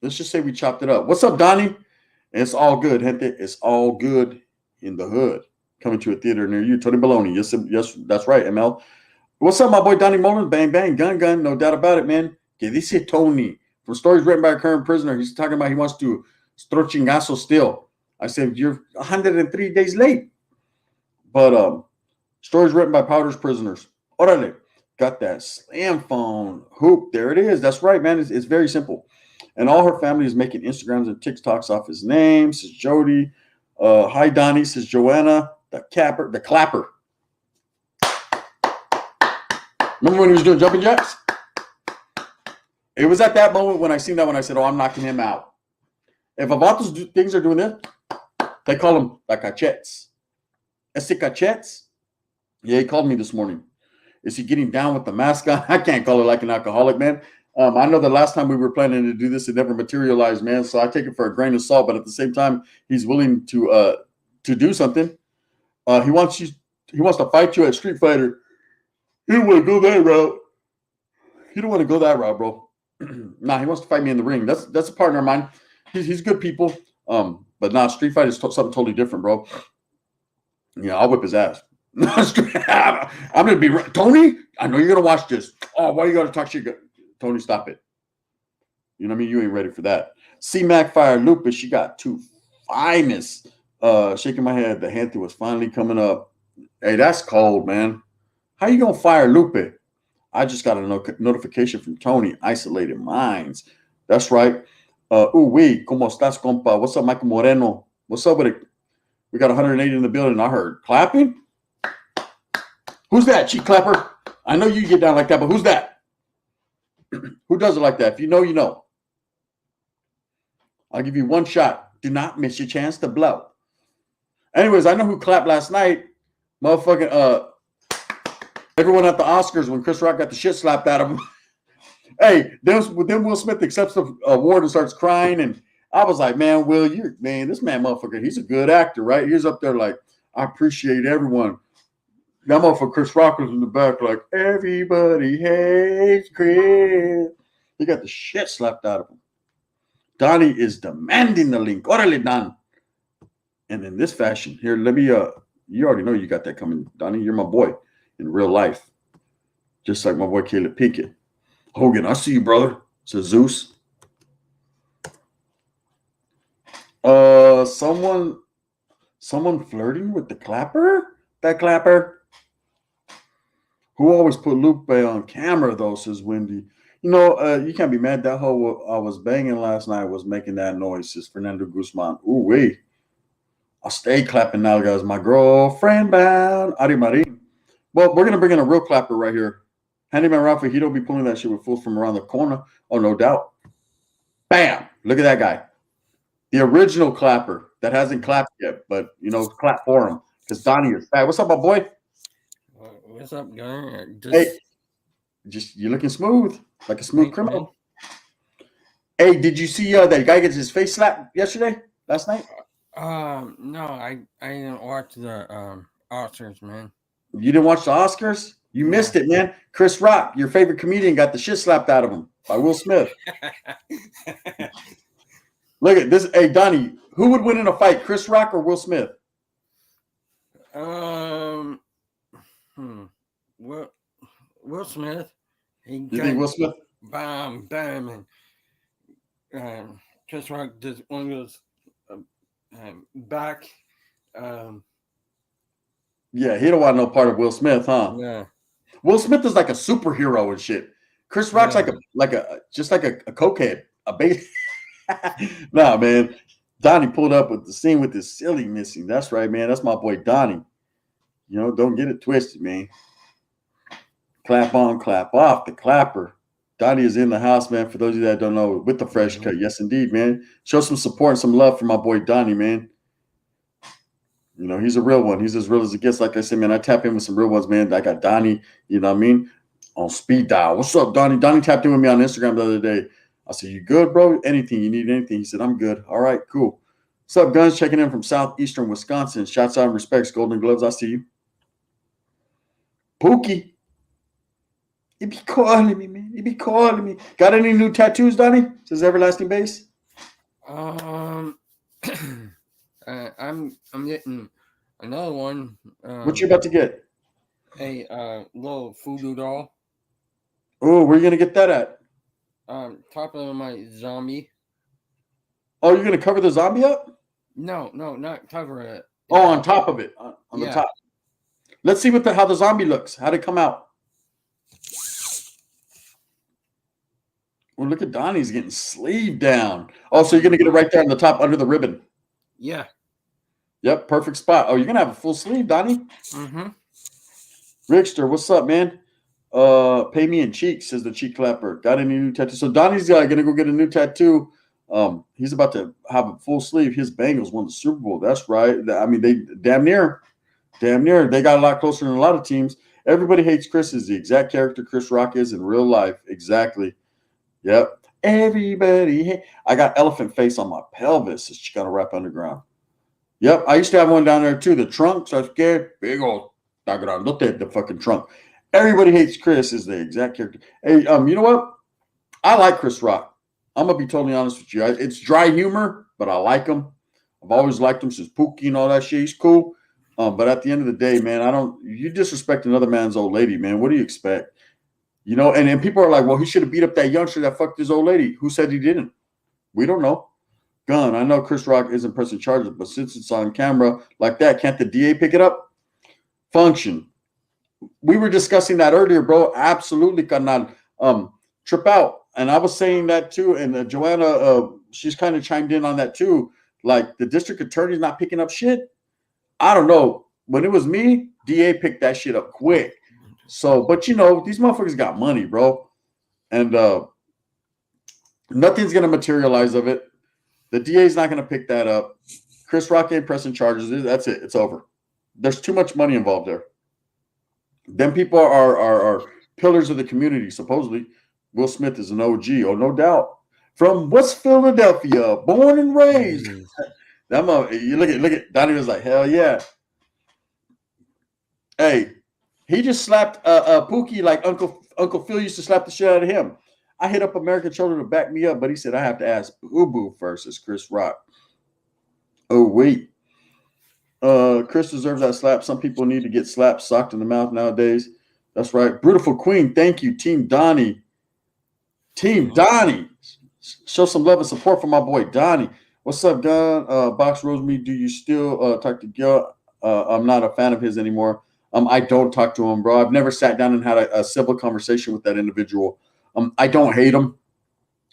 let's just say we chopped it up. What's up, Donnie? It's all good, gente. It's all good in the hood. Coming to a theater near you, Tony Baloney. Yes, that's right, ML. What's up, my boy Donnie Mullen? Bang, bang, gun, no doubt about it, man. Que dice Tony? From stories written by a current prisoner, he's talking about he wants to strochingazo still. I said, you're 103 days late. But stories written by Powder's prisoners. Orale. Got that slam phone hoop. There it is. That's right, man. It's very simple. And all her family is making Instagrams and TikToks off his name, says Jody. Hi, Donnie, says Joanna. The clapper. Remember when he was doing jumping jacks? It was at that moment when I seen that when I said, oh, I'm knocking him out. If Avatos things are doing this, they call them the cachetes. Ese cachetes? Yeah, he called me this morning. Is he getting down with the mask on? I can't call it like an alcoholic, man. I know the last time we were planning to do this, it never materialized, man. So I take it for a grain of salt. But at the same time, he's willing to do something. He wants to fight you at Street Fighter. He don't want to go that route. He don't want to go that route, bro. Nah, he wants to fight me in the ring. That's a partner of mine. He's good people. But nah, Street Fighter is something totally different, bro. Yeah, I'll whip his ass. I'm gonna be Tony. I know you're gonna watch this. Oh, why you gotta talk shit? Tony, stop it. You know what I mean? You ain't ready for that. C-Mac Fire Lupus, she got two finest. Shaking my head. The Hanthy was finally coming up. Hey, that's cold, man. How you gonna fire Lupe? I just got a notification from Tony. Isolated minds. That's right. ¿Cómo estás, compa? What's up, Michael Moreno? What's up with it? We got 180 in the building. I heard clapping. Who's that, cheek clapper? I know you get down like that, but who's that? Who does it like that? If you know, you know. I'll give you one shot. Do not miss your chance to blow. Anyways, I know who clapped last night. Motherfucking Everyone at the Oscars when Chris Rock got the shit slapped out of him. Hey, then Will Smith accepts the award and starts crying, and I was like, man, Will, this man, motherfucker, he's a good actor, right? He's up there like, I appreciate everyone. That motherfucker Chris Rock was in the back like, everybody hates Chris. He got the shit slapped out of him. Donnie is demanding the link. Orale, Don. And in this fashion, here, let me, you already know you got that coming, Donnie. You're my boy in real life. Just like my boy Caleb Pinkett. Hogan, I see you, brother. Says Zeus. Someone flirting with the Clapper? That Clapper? Who always put Lupe on camera, though, says Wendy. You can't be mad. That hoe I was banging last night was making that noise, says Fernando Guzman. Ooh, wait. I'll stay clapping now, guys. My girlfriend bound. Ari Marin. Well, we're going to bring in a real clapper right here. Handyman Rafa, he don't be pulling that shit with fools from around the corner. Oh, no doubt. Bam. Look at that guy. The original clapper that hasn't clapped yet, but, clap for him. Because Donnie is back. What's up, my boy? What's up, guy? Hey, you're looking smooth. Like a smooth criminal. Man. Hey, did you see that guy gets his face slapped last night? No, I didn't watch the Oscars, man. You didn't watch the Oscars? You missed it, man. Chris Rock, your favorite comedian, got the shit slapped out of him by Will Smith. Look at this. Hey, Donnie, who would win in a fight, Chris Rock or Will Smith? Will Smith. You think Will Smith? Bam, and Chris Rock does one of those back. Yeah, he don't want no part of Will Smith, huh? Yeah. Will Smith is like a superhero and shit. Chris Rock's like a cokehead, a base. Nah, man. Donnie pulled up with the scene with his silly missing. That's right, man. That's my boy Donnie. Don't get it twisted, man. Clap on, clap off. The clapper. Donnie is in the house, man. For those of you that don't know, with the fresh cut. Yes, indeed, man. Show some support and some love for my boy Donnie, man. He's a real one. He's as real as it gets. Like I said, man, I tap in with some real ones, man. I got Donnie, you know what I mean, on speed dial. What's up, Donnie? Donnie tapped in with me on Instagram the other day. I said, you good, bro? Anything? You need anything? He said, I'm good. All right, cool. What's up, Guns? Checking in from southeastern Wisconsin. Shouts out and respects. Golden Gloves, I see you. Pookie. He be calling me, man. He be calling me. Got any new tattoos, Donnie? Says Everlasting Base. I'm getting another one. What you about to get? A little voodoo doll. Oh, where you gonna get that at? Top of my zombie. Oh, you're gonna cover the zombie up? No, not cover it. Oh, on top of it, on the top. Let's see how the zombie looks. How'd it come out? Well, look at Donnie's getting sleeve down. Oh, so you're gonna get it right there on the top under the ribbon. Yeah. Yep, perfect spot. Oh, you're gonna have a full sleeve, Donnie. Mm-hmm. Rickster, what's up, man? Pay me in cheeks, says the cheek clapper. Got any new tattoo? So Donnie's gonna go get a new tattoo. He's about to have a full sleeve. His Bengals won the Super Bowl. That's right. I mean, they damn near. They got a lot closer than a lot of teams. Everybody hates Chris is the exact character Chris Rock is in real life. Exactly. Yep. Everybody. I got elephant face on my pelvis. Says Chicano Rap Underground. Yep. I used to have one down there too. The trunk. So I scared. Big old. Look at the fucking trunk. Everybody hates Chris is the exact character. Hey, you know what? I like Chris Rock. I'm gonna be totally honest with you. It's dry humor, but I like him. I've always liked him since Pookie and all that shit. He's cool. But at the end of the day, man, you disrespect another man's old lady, man. What do you expect? And people are like, well, he should have beat up that youngster that fucked his old lady. Who said he didn't? We don't know. Gun, I know Chris Rock isn't pressing charges, but since it's on camera like that, can't the DA pick it up? Function. We were discussing that earlier, bro. Absolutely, carnal. Trip out. And I was saying that too. And Joanna, she's kind of chimed in on that too. Like the district attorney's not picking up shit. I don't know. When it was me, DA picked that shit up quick. So, but these motherfuckers got money, bro. And nothing's going to materialize of it. The DA's not going to pick that up. Chris Rock ain't pressing charges. That's it. It's over. There's too much money involved there. Them people are pillars of the community. Supposedly, Will Smith is an OG. Oh, no doubt. From West Philadelphia, born and raised. You look at Donnie was like, hell yeah. Hey, he just slapped Pookie like Uncle Phil used to slap the shit out of him. I hit up American Children to back me up, but he said I have to ask Boo Boo first. It's Chris Rock. Oh wait, Chris deserves that slap. Some people need to get slapped, socked in the mouth nowadays. That's right. Beautiful Queen, thank you, Team Donnie. Team Donnie, show some love and support for my boy Donnie. What's up, Gun? Box Rosemary, do you still talk to Gil? I'm not a fan of his anymore. I don't talk to him, bro. I've never sat down and had a civil conversation with that individual. I don't hate him,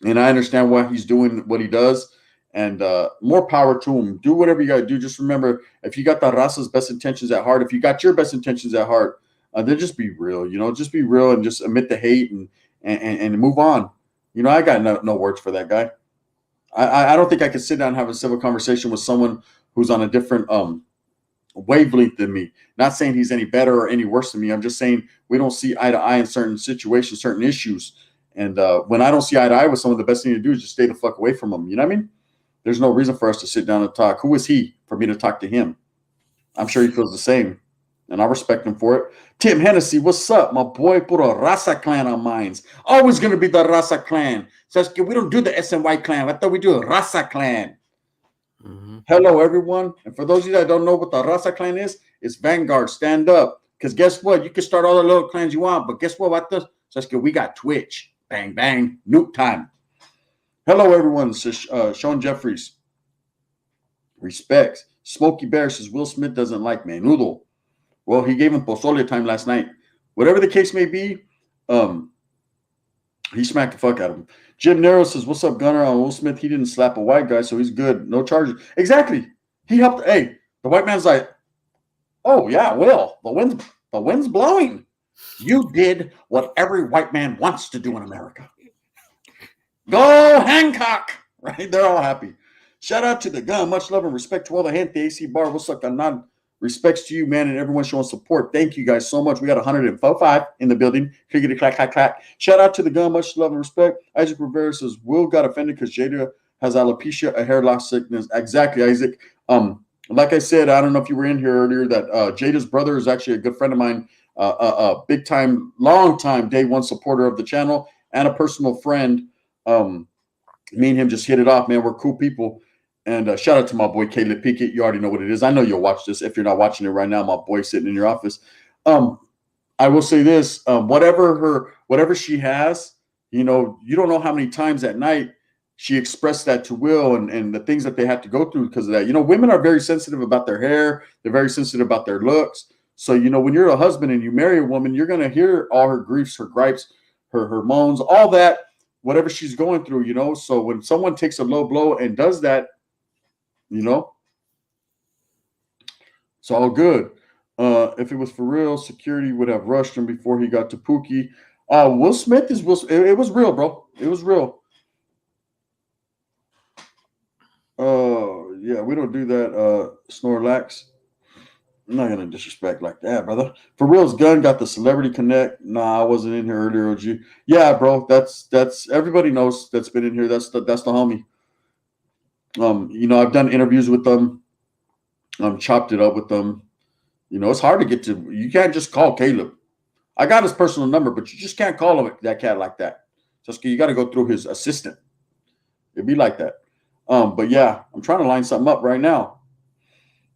and I understand why he's doing what he does. And more power to him. Do whatever you got to do. Just remember, if you got the Raza's best intentions at heart, if you got your best intentions at heart, then just be real. Just be real and just admit the hate and move on. I got no words for that guy. I don't think I could sit down and have a civil conversation with someone who's on a different wavelength than me. Not saying he's any better or any worse than me. I'm just saying we don't see eye to eye in certain situations, certain issues. And when I don't see eye to eye with someone, the best thing to do is just stay the fuck away from them. You know what I mean? There's no reason for us to sit down and talk. Who is he for me to talk to him? I'm sure he feels the same, and I respect him for it. Tim Hennessy, what's up? My boy put a Raza clan on minds. Always going to be the Raza clan. So we don't do the SNY clan. I thought we do a Raza clan. Hello, everyone. And for those of you that don't know what the Raza clan is, it's Vanguard. Stand up. Because guess what? You can start all the little clans you want, but guess what? We got Twitch. Bang, bang. Nuke time. Hello, everyone. Sean Jeffries. Respects. Smokey Bear says Will Smith doesn't like Menudo. Well, he gave him pozole time last night. Whatever the case may be, he smacked the fuck out of him. Jim Nero says, what's up, Gunner? On Will Smith, he didn't slap a white guy, so he's good. No charges. Exactly. He helped. Hey, the white man's like, oh, yeah, Will. The wind's blowing. You did what every white man wants to do in America. Go Hancock! Right? They're all happy. Shout out to the Gun. Much love and respect to all the gente. AC Bar. What's up, Gun? Respects to you, man, and everyone showing support. Thank you guys so much. We got 105 in the building. Clickety clack, clack, clack. Shout out to the Gun. Much love and respect. Isaac Rivera says, Will got offended because Jada has alopecia, a hair loss sickness. Exactly, Isaac. Like I said, I don't know if you were in here earlier, that Jada's brother is actually a good friend of mine, a big time, long time day one supporter of the channel and a personal friend. Me and him just hit it off, man. We're cool people. And shout out to my boy Caleb Pickett. You already know what it is. I know you'll watch this. If you're not watching it right now, my boy sitting in your office. I will say this: whatever she has, you don't know how many times at night she expressed that to Will, and the things that they had to go through because of that. Women are very sensitive about their hair. They're very sensitive about their looks. So when you're a husband and you marry a woman, you're gonna hear all her griefs, her gripes, her moans, all that, whatever she's going through. So when someone takes a low blow and does that, it's all good. If it was for real, security would have rushed him before he got to Pookie. Will Smith is Will. It was real, bro. It was real. Yeah, we don't do that. Snorlax. I'm not gonna disrespect like that, brother. For real's Gun got the celebrity connect. Nah, I wasn't in here earlier. OG. Yeah, bro. That's everybody knows that's been in here. That's the homie. I've done interviews with them. Chopped it up with them. It's hard to get to. You can't just call Caleb. I got his personal number, but you just can't call him that cat like that. Just you got to go through his assistant. It'd be like that. But yeah, I'm trying to line something up right now.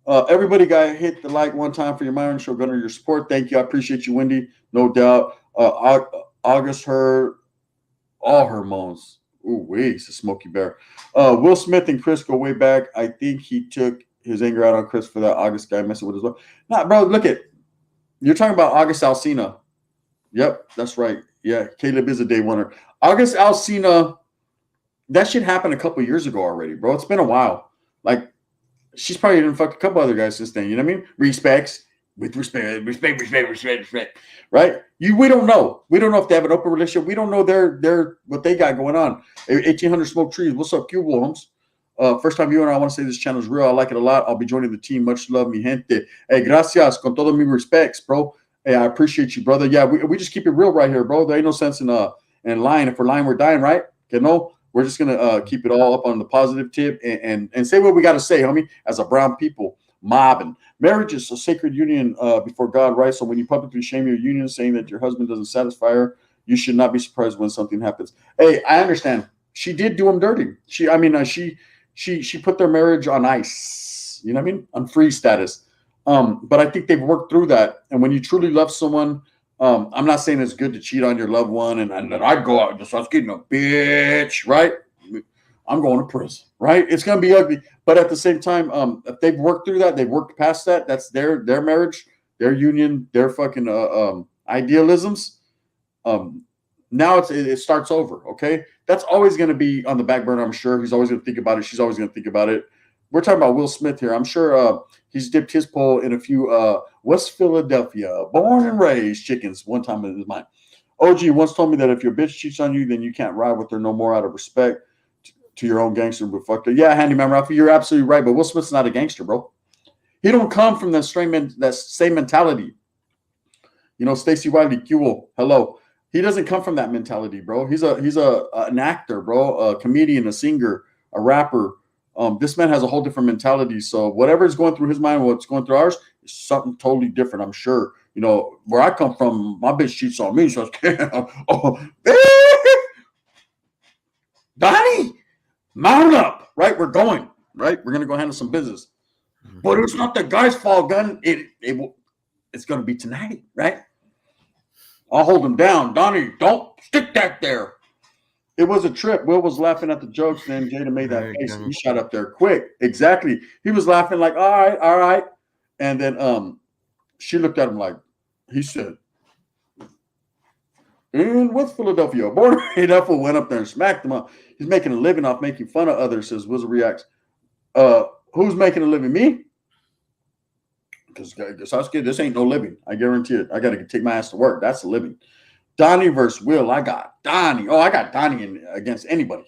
Everybody got hit the like one time for your Myron Show, Gunner, your support. Thank you. I appreciate you, Wendy. No doubt. August heard all her moans. Ooh, wait, it's a Smokey Bear. Will Smith and Chris go way back. I think he took his anger out on Chris for that August guy messing with his wife. Nah, bro, look at. You're talking about August Alsina. Yep, that's right. Yeah, Caleb is a day winner. August Alsina, that shit happened a couple years ago already, bro. It's been a while. Like, she's probably didn't fuck a couple other guys since then. You know what I mean? Respect. Right? We don't know. We don't know if they have an open relationship. We don't know their what they got going on. 1800 Smoke Trees. What's up, Cuba Holmes? First time viewer, I want to say this channel is real. I like it a lot. I'll be joining the team. Much love, mi gente. Hey, gracias. Con todo mi respects, bro. Hey, I appreciate you, brother. Yeah, we just keep it real right here, bro. There ain't no sense in lying. If we're lying, we're dying, right? Okay, no, we're just gonna keep it all up on the positive tip and say what we gotta say, homie, as a brown people mobbing. Marriage is a sacred union before God, right? So when you publicly shame your union, saying that your husband doesn't satisfy her, you should not be surprised when something happens. Hey, I understand. She did do him dirty. She put their marriage on ice. You know what I mean? On freeze status. But I think they've worked through that. And when you truly love someone, I'm not saying it's good to cheat on your loved one and that I'd go out and just start getting a bitch, right? I'm going to prison, right? It's going to be ugly. But at the same time, if they've worked through that, they've worked past that, that's their marriage, their union, their fucking idealisms. Now it starts over, okay? That's always going to be on the back burner, I'm sure. He's always going to think about it. She's always going to think about it. We're talking about Will Smith here. I'm sure he's dipped his pole in a few West Philadelphia, born and raised chickens one time in his mind. OG once told me that if your bitch cheats on you, then you can't ride with her no more out of respect to your own gangster. But fuck her. Yeah, Handyman Ralphie, you're absolutely right. But Will Smith's not a gangster, bro. He don't come from that same mentality. You know, Stacey Wiley, Q, hello. He doesn't come from that mentality, bro. He's an actor, bro, a comedian, a singer, a rapper. This man has a whole different mentality. So whatever is going through his mind, what's going through ours, is something totally different. I'm sure. You know, where I come from, my bitch cheats on me. So Donnie, mount up, right? We're going, right? We're gonna go handle some business. But it's not the guy's fault, gun. It's gonna be tonight, right? I'll hold him down. Donnie, don't stick that there. It was a trip. Will was laughing at the jokes, then Jada made that face. He shot up there quick. Exactly. He was laughing like, all right. And then she looked at him like, he said, in West Philadelphia, born that fool went up there and smacked him up. He's making a living off making fun of others, says Wizard reacts. Who's making a living? Me? Because Sasuke, this ain't no living. I guarantee it. I got to take my ass to work. That's a living. Donnie versus Will. I got Donnie. Oh, I got Donnie against anybody.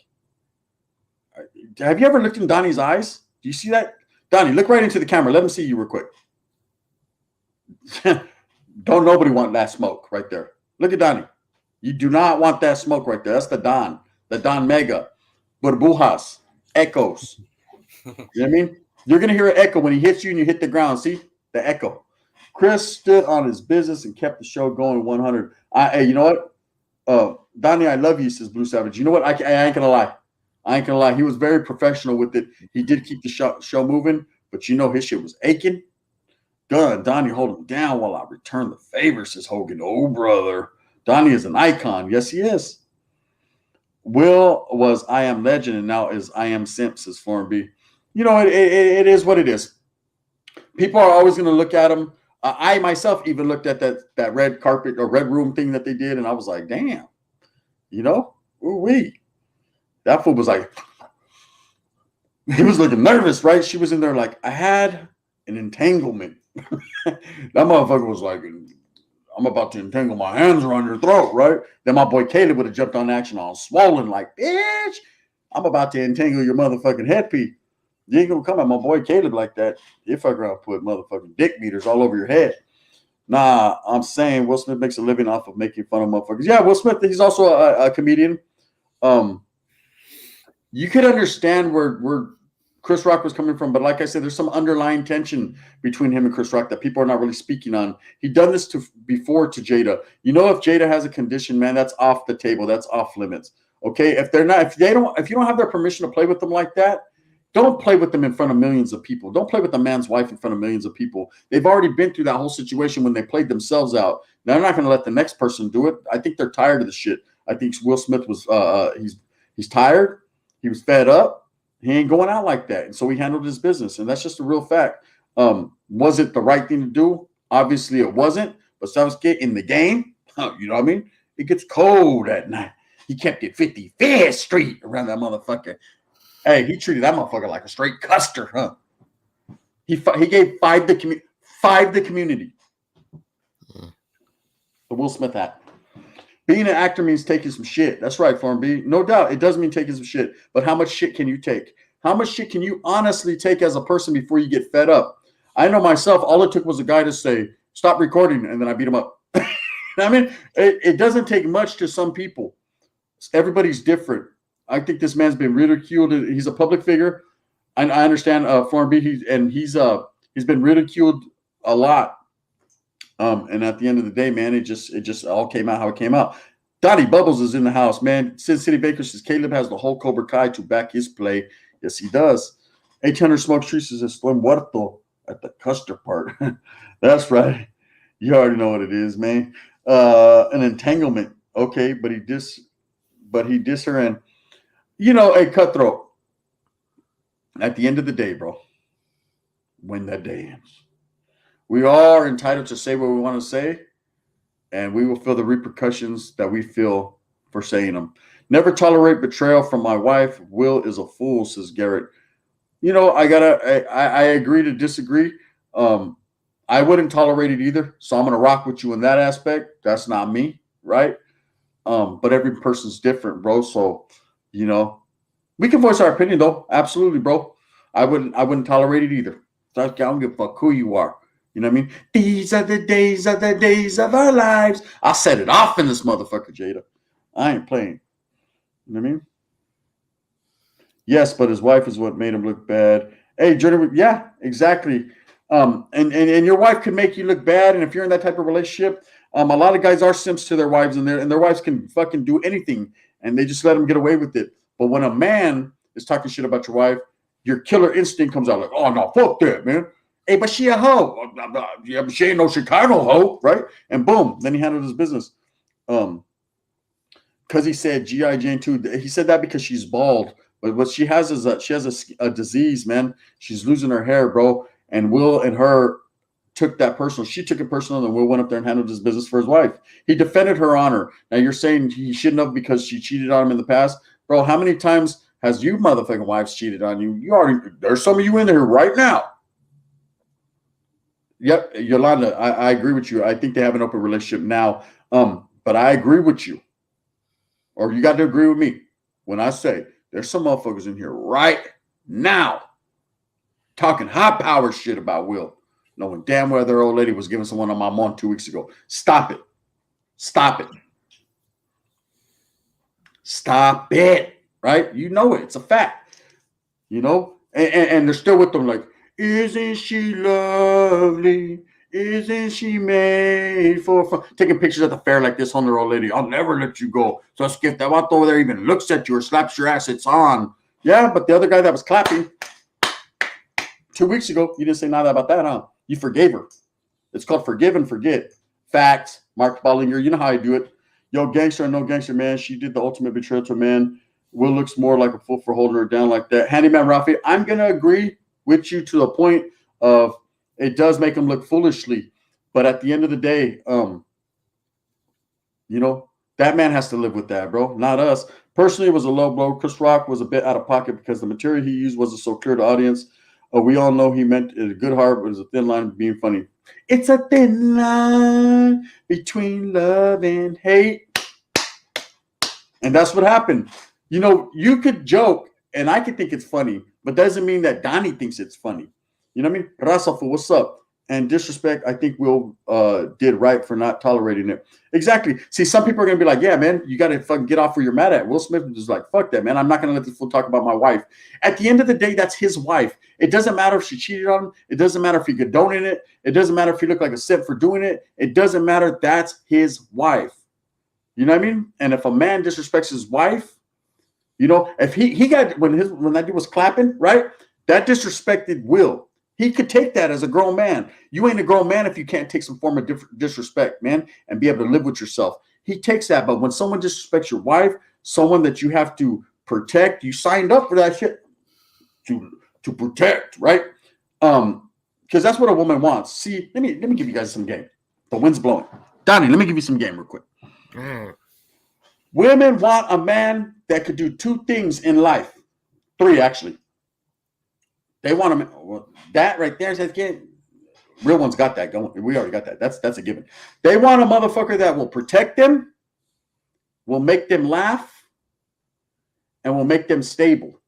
Have you ever looked in Donnie's eyes? Do you see that? Donnie, look right into the camera. Let him see you real quick. Don't nobody want that smoke right there. Look at Donnie. You do not want that smoke right there. That's the Don Mega. Burbujas. Echoes. You know what I mean? You're going to hear an echo when he hits you and you hit the ground. See? The echo. Chris stood on his business and kept the show going 100. Hey, you know what? Donnie, I love you, says Blue Savage. You know what? I ain't going to lie. He was very professional with it. He did keep the show moving, but you know his shit was aching. Donnie, hold him down while I return the favor, says Hogan. Oh, brother. Donnie is an icon. Yes, he is. Will was I Am Legend and now is I Am Simp, says Foreign B. You know, it is what it is. People are always going to look at him. I myself even looked at that red carpet or red room thing that they did, and I was like, damn, you know, ooh-wee. That fool was like, he was looking nervous, right? She was in there like, I had an entanglement. That motherfucker was like, I'm about to entangle my hands around your throat, right? Then my boy Caleb would have jumped on action all swollen like, bitch, I'm about to entangle your motherfucking headpiece. You ain't gonna come at my boy Caleb like that. You fuck around, put motherfucking dick beaters all over your head. Nah, I'm saying Will Smith makes a living off of making fun of motherfuckers. Yeah, Will Smith, he's also a comedian. You could understand where Chris Rock was coming from, but like I said, there's some underlying tension between him and Chris Rock that people are not really speaking on. He done this before to Jada. You know, if Jada has a condition, man, that's off the table. That's off limits. Okay, if you don't have their permission to play with them like that, don't play with them in front of millions of people. Don't play with a man's wife in front of millions of people. They've already been through that whole situation when they played themselves out. They're not going to let the next person do it. I think they're tired of the shit. I think Will Smith was he's tired. He was fed up. He ain't going out like that. And so he handled his business. And that's just a real fact. Was it the right thing to do? Obviously it wasn't. But Sasuke in the game, you know what I mean? It gets cold at night. He kept it 55th Street around that motherfucker. Hey, he treated that motherfucker like a straight custer, huh? He gave five the community. The Will Smith hat. Being an actor means taking some shit. That's right, Form B. No doubt, it does mean taking some shit. But how much shit can you take? How much shit can you honestly take as a person before you get fed up? I know myself, all it took was a guy to say, stop recording, and then I beat him up. I mean, it doesn't take much to some people. Everybody's different. I think this man's been ridiculed. He's a public figure. I understand Foreign B, he's been ridiculed a lot. And at the end of the day, man, it just all came out how it came out. Donnie Bubbles is in the house, man. Sin City Baker says Caleb has the whole Cobra Kai to back his play. Yes, he does. 800 Smoke Streets says Estoy muerto at the Custer part. That's right. You already know what it is, man. An entanglement. Okay, but he diss her, and a Cutthroat. At the end of the day, bro, when that day ends, we all are entitled to say what we want to say, and we will feel the repercussions that we feel for saying them. Never tolerate betrayal from my wife. Will is a fool, says Garrett. I agree to disagree. I wouldn't tolerate it either, so I'm gonna rock with you in that aspect. That's not me, right? But every person's different, bro. So, we can voice our opinion though. Absolutely, bro. I wouldn't tolerate it either. So I don't give a fuck who you are. You know what I mean? These are the days of our lives. I'll set it off in this motherfucker, Jada. I ain't playing. You know what I mean? Yes, but his wife is what made him look bad. Hey, Jordan, yeah, exactly. And your wife can make you look bad, and if you're in that type of relationship, a lot of guys are simps to their wives, and their wives can fucking do anything, and they just let them get away with it. But when a man is talking shit about your wife, your killer instinct comes out like, oh no, fuck that, man. Hey, but she a hoe. Yeah, but she ain't no Chicago hoe, right? And boom, then he handled his business. Because he said G.I. Jane too. He said that because she's bald. But what she has is a disease, man. She's losing her hair, bro. And Will and her took that personal. She took it personal, and Will went up there and handled his business for his wife. He defended her honor. Now you're saying he shouldn't have because she cheated on him in the past, bro. How many times has you motherfucking wives cheated on you? There's some of you in there right now. Yep, Yolanda, I agree with you. I think they have an open relationship now. But I agree with you, or you got to agree with me when I say there's some motherfuckers in here right now talking high power shit about Will, knowing damn well their old lady was giving someone on my mom 2 weeks ago. Stop it. Stop it. Stop it. Right? You know it. It's a fact. And they're still with them like, isn't she lovely? Isn't she made for fun? Taking pictures at the fair like this on their old lady. I'll never let you go. So if that vato over there even looks at you or slaps your ass, it's on. Yeah, but the other guy that was clapping 2 weeks ago, you didn't say nada about that, huh? You forgave her. It's called forgive and forget. Facts. Mark Bollinger, you know how I do it. Yo, gangster or no gangster, man. She did the ultimate betrayal to a man. Will looks more like a fool for holding her down like that. Handyman Rafi, I'm going to agree with you to the point of it does make him look foolishly. But at the end of the day, that man has to live with that, bro, not us. Personally, it was a low blow. Chris Rock was a bit out of pocket because the material he used wasn't so clear to the audience. We all know he meant it a good heart, but it was a thin line being funny. It's a thin line between love and hate. And that's what happened. You could joke, and I could think it's funny, but doesn't mean that Donnie thinks it's funny. You know what I mean? Rasafu, what's up? And disrespect, I think Will did right for not tolerating it. Exactly. See, some people are going to be like, yeah, man, you got to fucking get off where you're mad at. Will Smith was like, fuck that, man. I'm not going to let this fool talk about my wife. At the end of the day, that's his wife. It doesn't matter if she cheated on him. It doesn't matter if he condoning it. It doesn't matter if he looked like a simp for doing it. It doesn't matter. That's his wife. You know what I mean? And if a man disrespects his wife, if he got, when that dude was clapping, right? That disrespected Will. He could take that as a grown man. You ain't a grown man if you can't take some form of disrespect, man, and be able to live with yourself. He takes that. But when someone disrespects your wife, someone that you have to protect, you signed up for that shit to protect, right? Because that's what a woman wants. See, let me give you guys some game. The wind's blowing. Donnie, let me give you some game real quick. Women want a man that could do two things in life. Three, actually. They want a that right there says, real one's got that going. We already got that. That's a given. They want a motherfucker that will protect them, will make them laugh, and will make them stable.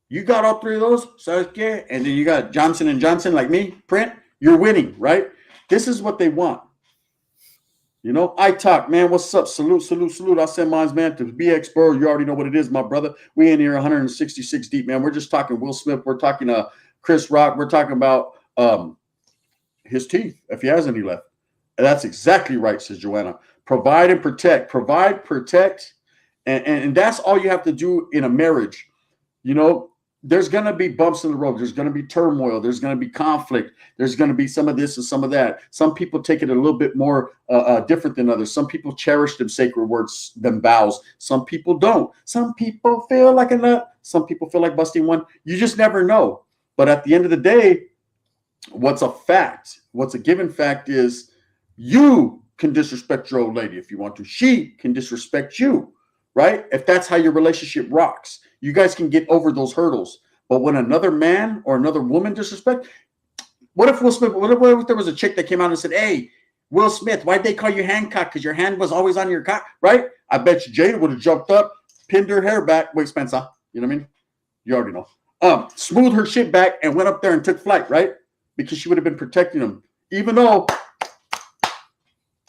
You got all three of those, Sasuke, and then you got Johnson & Johnson like me, print, you're winning, right? This is what they want. You know, I talk, man. What's up? Salute, salute, salute. I send mines, man, to BX Bro. You already know what it is, my brother. We in here 166 deep, man. We're just talking Will Smith. We're talking Chris Rock. We're talking about his teeth, if he has any left. And that's exactly right, says Joanna. Provide and protect. Provide, protect, and that's all you have to do in a marriage. You know, there's going to be bumps in the road. There's going to be turmoil. There's going to be conflict. There's going to be some of this and some of that. Some people take it a little bit more different than others. Some people cherish them sacred words, them vows. Some people don't. Some people feel like a nut. Some people feel like busting one. You just never know. But at the end of the day, what's a fact, what's a given fact is you can disrespect your old lady if you want to. She can disrespect you, right? If that's how your relationship rocks. You guys can get over those hurdles. But when another man or another woman disrespect, what if Will Smith, what if there was a chick that came out and said, hey, Will Smith, why'd they call you Hancock? Because your hand was always on your cock, right? I bet you Jada would have jumped up, pinned her hair back. Wait, Spencer, you know what I mean? You already know. Smoothed her shit back and went up there and took flight, right? Because she would have been protecting him. Even though,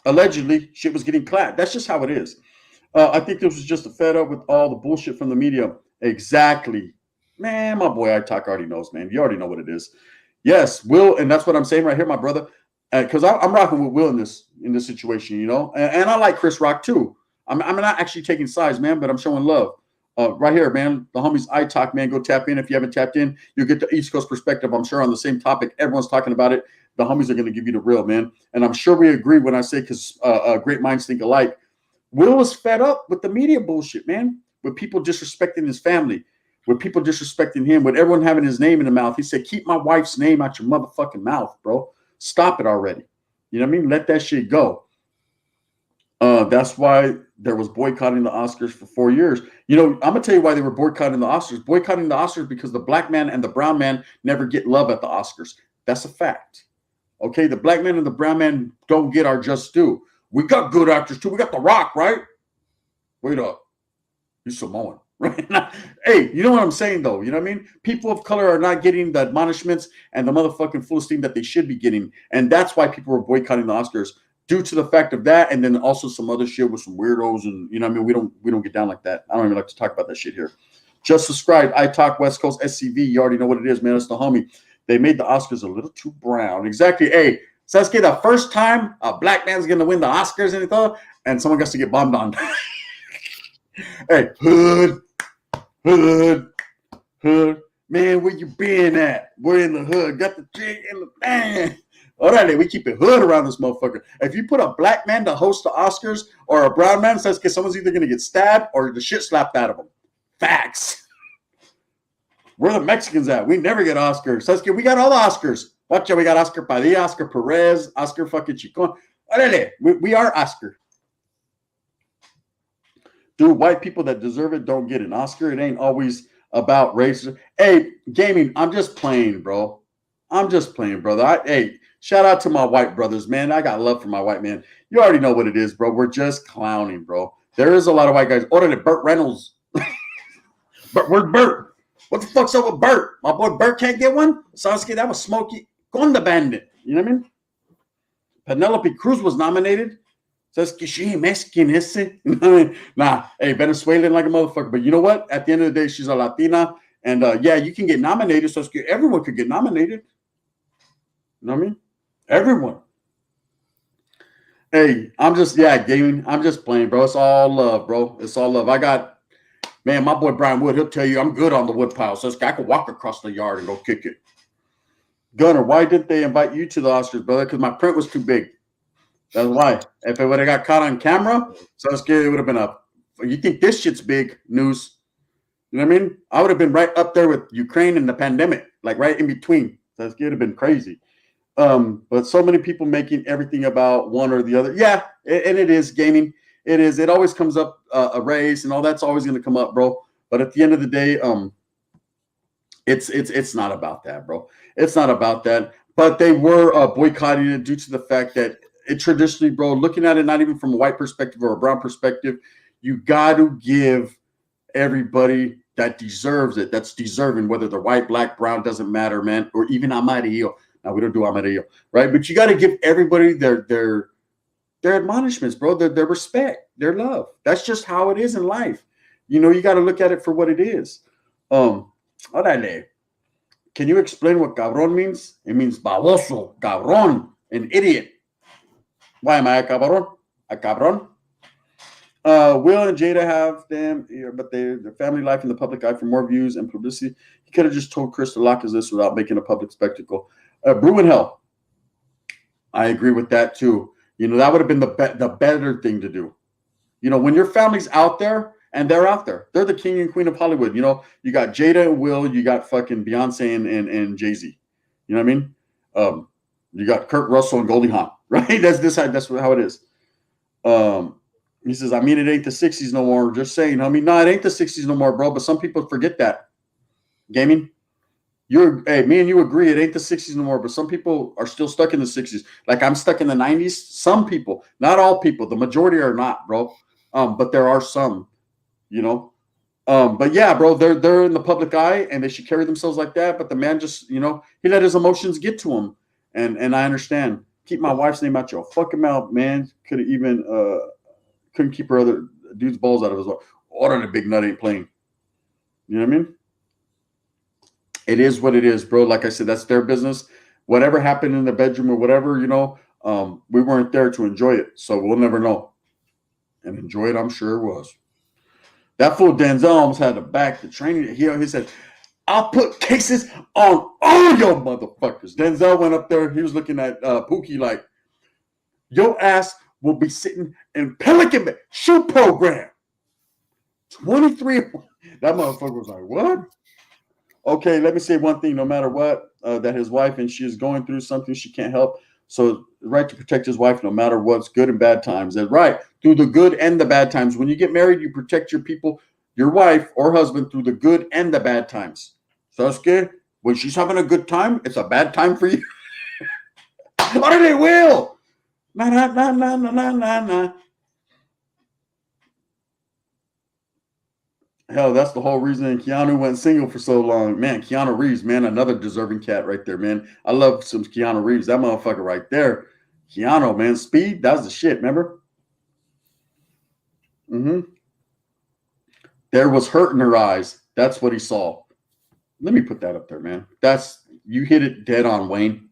allegedly, shit was getting clapped. That's just how it is. I think this was just a fed up with all the bullshit from the media. Exactly. Man, my boy, I talk already knows, man. You already know what it is. Yes, Will, and that's what I'm saying right here, my brother. Because I'm rocking with Will in this situation, you know. And I like Chris Rock too. I'm not actually taking sides, man, but I'm showing love. Right here, man. The homies I talk, man. Go tap in. If you haven't tapped in, you'll get the East Coast perspective. I'm sure on the same topic. Everyone's talking about it. The homies are going to give you the real, man. And I'm sure we agree when I say because great minds think alike. Will was fed up with the media bullshit, man. With people disrespecting his family, with people disrespecting him, with everyone having his name in the mouth. He said, keep my wife's name out your motherfucking mouth, bro. Stop it already. You know what I mean? Let that shit go. That's why there was boycotting the Oscars for 4 years. You know, I'm going to tell you why they were boycotting the Oscars. Boycotting the Oscars because the black man and the brown man never get love at the Oscars. That's a fact. Okay? The black man and the brown man don't get our just due. We got good actors too. We got The Rock, right? Wait up. He's Samoan, right? Hey, you know what I'm saying, though? You know what I mean? People of color are not getting the admonishments and the motherfucking full esteem that they should be getting. And that's why people were boycotting the Oscars due to the fact of that. And then also some other shit with some weirdos. And, you know what I mean? We don't get down like that. I don't even like to talk about that shit here. Just subscribe. I Talk West Coast SCV. You already know what it is, man. It's the homie. They made the Oscars a little too brown. Exactly. Hey, Sasuke, the first time a black man's going to win the Oscars and someone gets to get bombed on. Hey, hood. Man, where you been at? We're in the hood. Got the chick in the man. All right, we keep it hood around this motherfucker. If you put a black man to host the Oscars or a brown man, Sasuke, someone's either going to get stabbed or the shit slapped out of them. Facts. Where the Mexicans at? We never get Oscars. Sasuke, we got all the Oscars. Watch out, we got Oscar Padilla, Oscar Perez, Oscar fucking Chicon. We are Oscar. Dude, white people that deserve it don't get an Oscar. It ain't always about race. Hey, gaming, I'm just playing, bro. I'm just playing, brother. Hey, shout out to my white brothers, man. I got love for my white man. You already know what it is, bro. We're just clowning, bro. There is a lot of white guys. Orderly, Burt Reynolds. But where's Burt? What the fuck's up with Burt? My boy Burt can't get one? Sasuke, that was Smokey Gonda Bandit. You know what I mean? Penelope Cruz was nominated. Sasuke, she ain't Mexican, is it? You know what I mean? Nah, hey, Venezuelan like a motherfucker. But you know what? At the end of the day, she's a Latina. And yeah, you can get nominated. Sasuke, everyone could get nominated. You know what I mean? Everyone. Hey, I'm just, gaming. I'm just playing, bro. It's all love, bro. It's all love. I got, man, my boy Brian Wood, he'll tell you I'm good on the wood pile. So I could walk across the yard and go kick it. Gunner, why didn't they invite you to the Oscars, brother? Because my print was too big. That's why. If it would have got caught on camera, so I was scared it would have been up. You think this shit's big news? You know what I mean? I would have been right up there with Ukraine and the pandemic, like right in between. So it would have been crazy. But so many people making everything about one or the other. Yeah, and it is gaming. It is. It always comes up a race and all that's always going to come up, bro. But at the end of the day, it's not about that, bro. It's not about that. But they were boycotting it due to the fact that it traditionally, bro, looking at it not even from a white perspective or a brown perspective, you got to give everybody that deserves it, that's deserving, whether they're white, black, brown, doesn't matter, man, or even amarillo. Now we don't do amarillo, right? But you got to give everybody their admonishments, bro. Their respect, their love. That's just how it is in life. You know, you got to look at it for what it is. Órale. Can you explain what cabrón means? It means baboso, cabrón, an idiot. Why am I a cabrón? A cabrón? Will and Jada have them, but their family life in the public eye for more views and publicity. He could have just told Chris to lock his list without making a public spectacle. Brew in hell. I agree with that too. You know, that would have been the better thing to do. You know, when your family's out there and they're out there, they're the king and queen of Hollywood. You know, you got Jada and Will, you got fucking Beyonce and Jay-Z. You know what I mean? You got Kurt Russell and Goldie Hawn, right? That's how it is. He says, I mean, it ain't the 60s no more. Just saying, homie. No, it ain't the 60s no more, bro. But some people forget that. Gaming. Me and you agree it ain't the 60s no more, but some people are still stuck in the 60s. Like I'm stuck in the 90s. Some people, not all people, the majority are not, bro. But there are some, you know. But yeah, bro, they're in the public eye and they should carry themselves like that. But the man just, you know, he let his emotions get to him. And I understand. Keep my wife's name out your fucking mouth, man. Could have even couldn't keep her other dude's balls out of his mouth. Order the big nut ain't playing. You know what I mean? It is what it is, bro. Like I said, that's their business. Whatever happened in the bedroom or whatever, you know, we weren't there to enjoy it. So we'll never know. And enjoy it, I'm sure it was. That fool Denzel almost had to back the training. He said, I'll put cases on all your motherfuckers. Denzel went up there. He was looking at Pookie like, your ass will be sitting in Pelican Bay shoe program. 23. That motherfucker was like, what? Okay, let me say one thing. No matter what, that his wife and she is going through something she can't help. So the right to protect his wife no matter what's good and bad times. That's right. Through the good and the bad times. When you get married, you protect your people, your wife or husband through the good and the bad times. Sasuke, when she's having a good time, it's a bad time for you. What they will? Nah. Hell, that's the whole reason Keanu went single for so long. Man, Keanu Reeves, man, another deserving cat right there, man. I love some Keanu Reeves. That motherfucker right there. Keanu, man, Speed, that was the shit, remember? There was hurt in her eyes. That's what he saw. Let me put that up there, man. You hit it dead on, Wayne.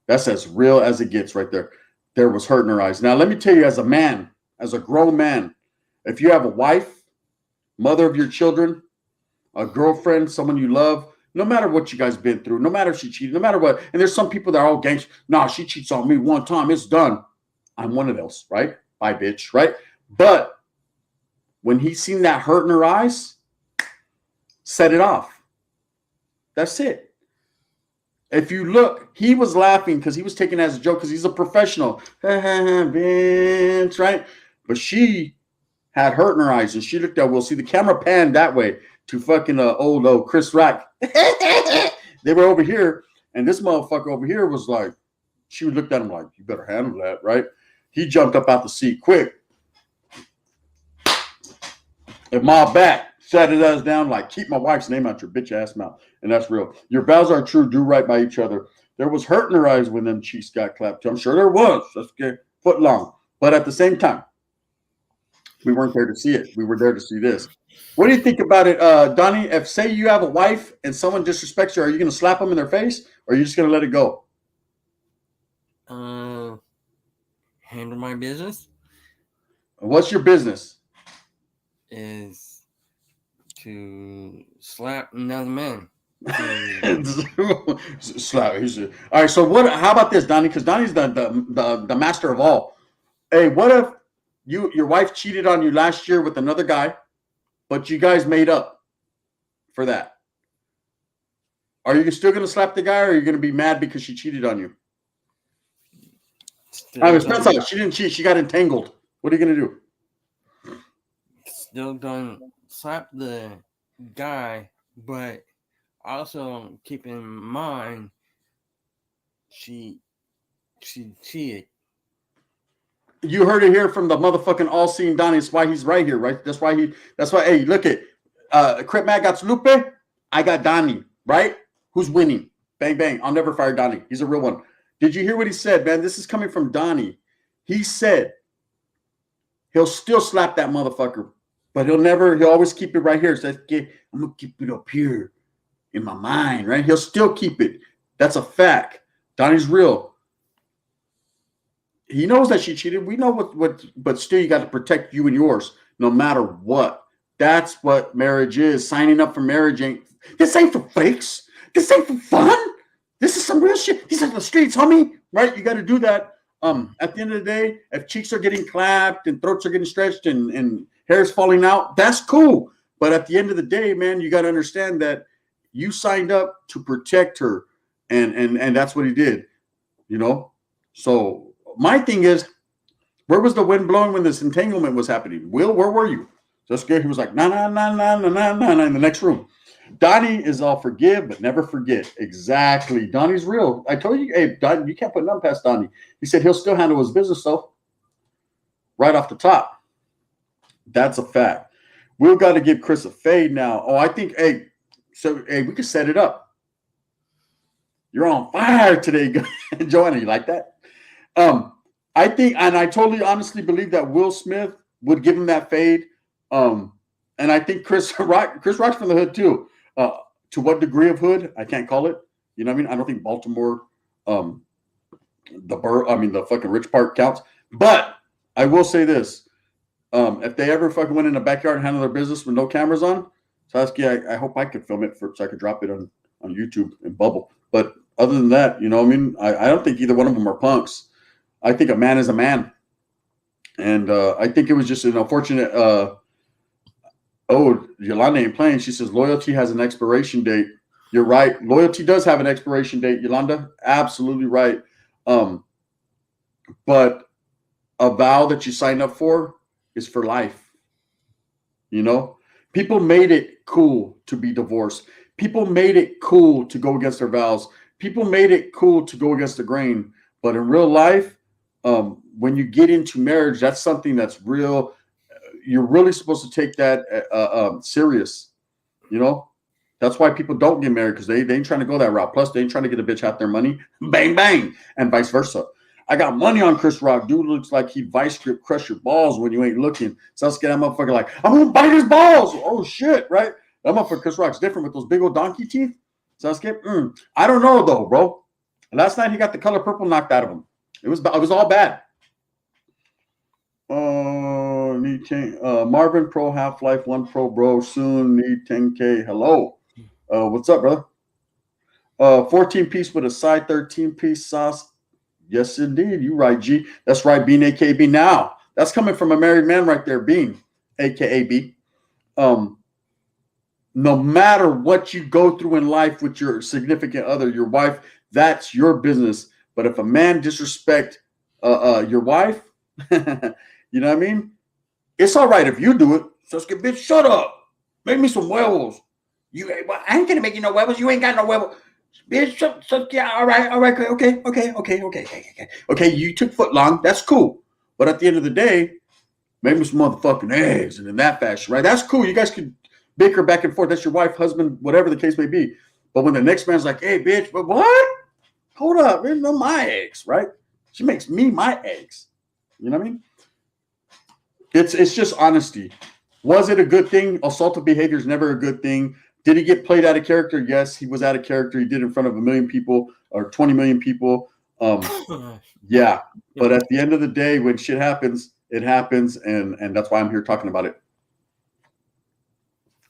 That's as real as it gets right there. There was hurt in her eyes. Now, let me tell you, as a man, as a grown man, if you have a wife, mother of your children, a girlfriend, someone you love, no matter what you guys been through, no matter if she cheated, no matter what. And there's some people that are all gangsters. Nah, she cheats on me one time. It's done. I'm one of those, right? Bye, bitch, right? But when he seen that hurt in her eyes, set it off. That's it. If you look, he was laughing because he was taking it as a joke because he's a professional. Bitch, right? But she had hurt in her eyes, and she looked at Will. See, the camera panned that way to fucking old Chris Rock. They were over here, and this motherfucker over here was like, she looked at him like, you better handle that, right? He jumped up out the seat quick. And my back sat his ass down like, keep my wife's name out your bitch ass mouth. And that's real. Your vows are true. Do right by each other. There was hurt in her eyes when them cheeks got clapped too. I'm sure there was. That's okay. Foot long. But at the same time, we weren't there to see it. We were there to see this. What do you think about it, Donnie? If say you have a wife and someone disrespects you, are you going to slap them in their face, or are you just going to let it go? Handle my business. What's your business? Is to slap another man. Slap. All right. So what? How about this, Donnie? Because Donnie's the master of all. Hey, what if your wife cheated on you last year with another guy, but you guys made up for that? Are you still going to slap the guy, or are you going to be mad because she cheated on you? She didn't cheat. She got entangled. What are you going to do? Still going to slap the guy, but also keep in mind she cheated. You heard it here from the motherfucking all-seeing Donnie. That's why he's right here, right? That's why, hey, look at Crip Matt got Lupe. I got Donnie, right? Who's winning? Bang, bang. I'll never fire Donnie. He's a real one. Did you hear what he said, man? This is coming from Donnie. He said he'll still slap that motherfucker, but he'll always keep it right here. So I'm going to keep it up here in my mind, right? He'll still keep it. That's a fact. Donnie's real. He knows that she cheated. We know but still you got to protect you and yours no matter what. That's what marriage is. Signing up for marriage this ain't for fakes. This ain't for fun. This is some real shit. These are the streets, homie. Right? You got to do that. At the end of the day, if cheeks are getting clapped and throats are getting stretched and hair is falling out, that's cool. But at the end of the day, man, you got to understand that you signed up to protect her, and that's what he did. You know. So my thing is, where was the wind blowing when this entanglement was happening? Will, where were you? So scared. He was like, nah, in the next room. Donnie is all forgive, but never forget. Exactly. Donnie's real. I told you, hey, Donnie, you can't put nothing past Donnie. He said he'll still handle his business, though. Right off the top. That's a fact. We've got to give Chris a fade now. Oh, I think, we can set it up. You're on fire today, Joanna. You like that? I think, and I totally honestly believe that Will Smith would give him that fade. And I think Chris Rock's from the hood too. To what degree of hood? I can't call it. You know what I mean? I don't think Baltimore, the fucking rich part counts. But I will say this: if they ever fucking went in the backyard and handled their business with no cameras on, Saskia, I hope I could film it so I could drop it on YouTube and bubble. But other than that, you know what I mean? I don't think either one of them are punks. I think a man is a man, and I think it was just an unfortunate. Yolanda ain't playing. She says loyalty has an expiration date. You're right. Loyalty does have an expiration date, Yolanda. Absolutely right. But a vow that you sign up for is for life. You know, people made it cool to be divorced. People made it cool to go against their vows. People made it cool to go against the grain. But in real life, when you get into marriage, that's something that's real. You're really supposed to take that serious, you know. That's why people don't get married, because they ain't trying to go that route. Plus, they ain't trying to get a bitch half their money, bang bang, and vice versa. I got money on Chris Rock. Dude looks like he vice grip crush your balls when you ain't looking. So I was getting that motherfucker like, I'm gonna bite his balls. Oh shit, right? That motherfucker Chris Rock's different with those big old donkey teeth. So I was getting, I don't know though, bro. Last night he got the color purple knocked out of him. It was all bad. Need 10, Marvin Pro Half-Life 1 Pro bro soon need 10K. Hello. What's up, brother? 14 piece with a side 13 piece sauce. Yes, indeed. You right, G. That's right, Bean, aka B. Now, that's coming from a married man right there, Bean, aka B. No matter what you go through in life with your significant other, your wife, that's your business. But if a man disrespect your wife, you know what I mean? It's all right if you do it. So it's bitch, shut up. Make me some huevos. I ain't gonna make you no huevos. You ain't got no huevos. Bitch, yeah, all right, okay. You took foot long. That's cool. But at the end of the day, make me some motherfucking eggs, and in that fashion, right? That's cool. You guys could bicker back and forth. That's your wife, husband, whatever the case may be. But when the next man's like, hey, bitch, but what? Hold up, man, they're my eggs, right? She makes me my eggs. You know what I mean? It's just honesty. Was it a good thing? Assaultive behavior is never a good thing. Did he get played out of character? Yes, he was out of character. He did it in front of 1 million people or 20 million people. Yeah. But at the end of the day, when shit happens, it happens. And that's why I'm here talking about it.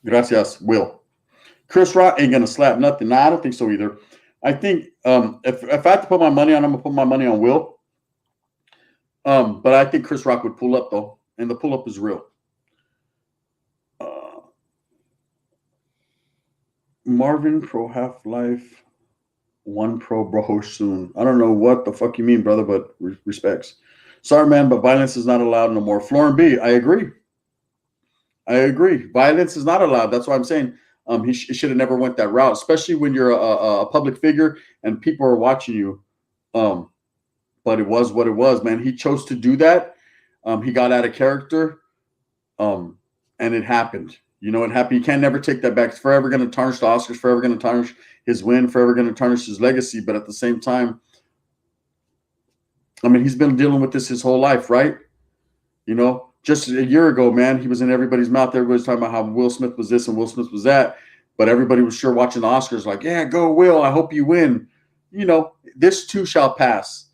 Gracias, Will. Chris Rock ain't going to slap nothing. Nah, I don't think so either. I think if I have to put my money on, I'm going to put my money on Will. But I think Chris Rock would pull up, though. And the pull-up is real. Marvin Pro Half-Life 1 Pro bro soon. I don't know what the fuck you mean, brother, but respects. Sorry, man, but violence is not allowed no more. Florin B, I agree. Violence is not allowed. That's why I'm saying he should have never went that route, especially when you're a public figure and people are watching you. But it was what it was, man. He chose to do that. He got out of character, and it happened. You know, it happened. You can never take that back. It's forever going to tarnish the Oscars, forever going to tarnish his win forever going to tarnish his legacy. But at the same time, I mean, he's been dealing with this his whole life, right? You know, just a year ago, man, he was in everybody's mouth. Everybody's talking about how Will Smith was this and Will Smith was that. But everybody was sure watching the Oscars like, yeah, go Will. I hope you win. You know, this too shall pass.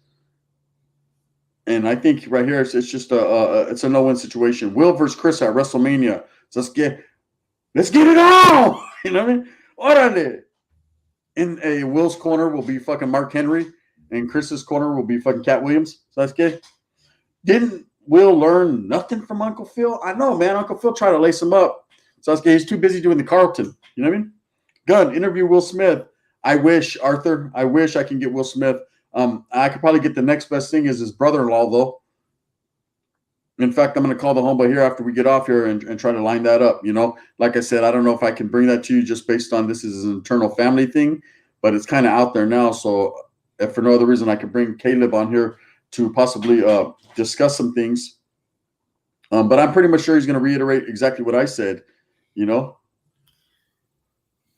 And I think right here, it's just it's a no-win situation. Will versus Chris at WrestleMania. So let's get it on. You know what I mean? Orale. In Will's corner will be fucking Mark Henry, and Chris's corner will be fucking Cat Williams. So that's good. Didn't Will learn nothing from Uncle Phil? I know, man. Uncle Phil tried to lace him up. So that's good. He's too busy doing the Carlton. You know what I mean? Gun, interview Will Smith. I wish I can get Will Smith. I could probably get the next best thing is his brother-in-law, though. In fact, I'm going to call the homeboy here after we get off here and try to line that up. You know, like I said, I don't know if I can bring that to you just based on this is an internal family thing, but it's kind of out there now. So if for no other reason, I could bring Caleb on here to possibly discuss some things. But I'm pretty much sure he's going to reiterate exactly what I said. You know,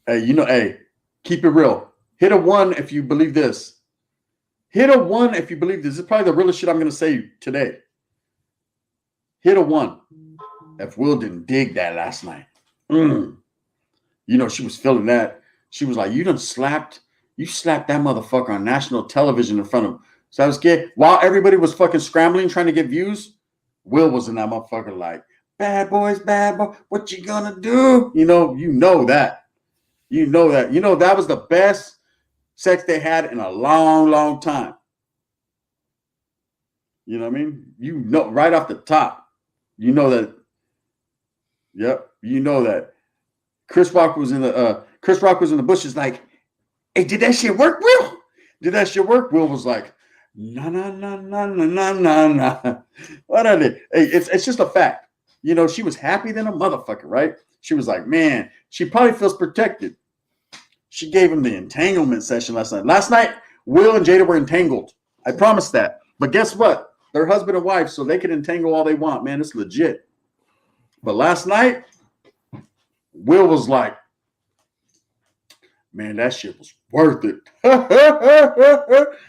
hey, keep it real. Hit a 1 if you believe this. Hit a 1 if you believe this. This is probably the realest shit I'm going to say today. Hit a 1 if Will didn't dig that last night. You know, she was feeling that. She was like, you slapped that motherfucker on national television in front of him. So I was scared. While everybody was fucking scrambling, trying to get views, Will was in that motherfucker like, bad boy, what you gonna do? You know that. You know that was the best sex they had in a long, long time. You know what I mean? You know, right off the top, you know that. Yep, you know that. Chris Rock was in the bushes like, hey, did that shit work, Will? Did that shit work? Will was like, no. What are they? Hey, it's just a fact. You know, she was happy than a motherfucker, right? She was like, man, she probably feels protected. She gave him the entanglement session last night. Last night, Will and Jada were entangled. I promise that. But guess what? They're husband and wife, so they can entangle all they want, man. It's legit. But last night, Will was like, man, that shit was worth it.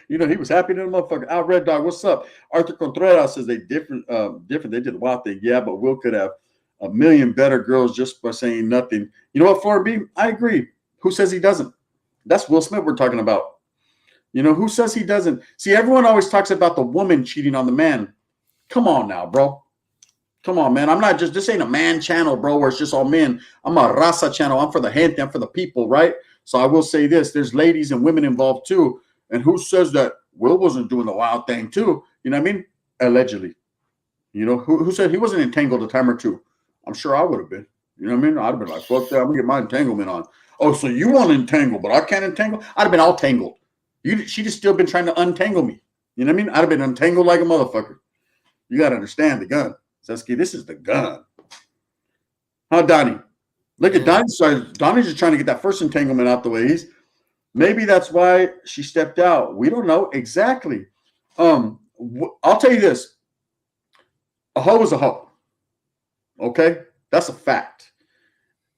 You know, he was happy to the motherfucker. Out Red Dog, what's up? Arthur Contreras says they different. They did the wild thing. Yeah, but Will could have a million better girls just by saying nothing. You know what, Florida B? I agree. Who says he doesn't? That's Will Smith we're talking about. You know, who says he doesn't? See, everyone always talks about the woman cheating on the man. Come on now, bro. Come on, man. I'm not just, this ain't a man channel, bro, where it's just all men. I'm a raza channel. I'm for the gente. I'm for the people, right? So I will say this. There's ladies and women involved too. And who says that Will wasn't doing the wild thing too? You know what I mean? Allegedly. You know, who said he wasn't entangled a time or two? I'm sure I would have been. You know what I mean? I'd have been like, fuck that. I'm going to get my entanglement on. Oh, so you want to entangle, but I can't entangle? I'd have been all tangled. She'd have still been trying to untangle me. You know what I mean? I'd have been untangled like a motherfucker. You got to understand the gun. Sasuke, this is the gun. Huh, Donnie? Look at Donnie. Sorry, Donnie's just trying to get that first entanglement out the way. Maybe that's why she stepped out. We don't know exactly. I'll tell you this. A hoe is a hoe. Okay? That's a fact.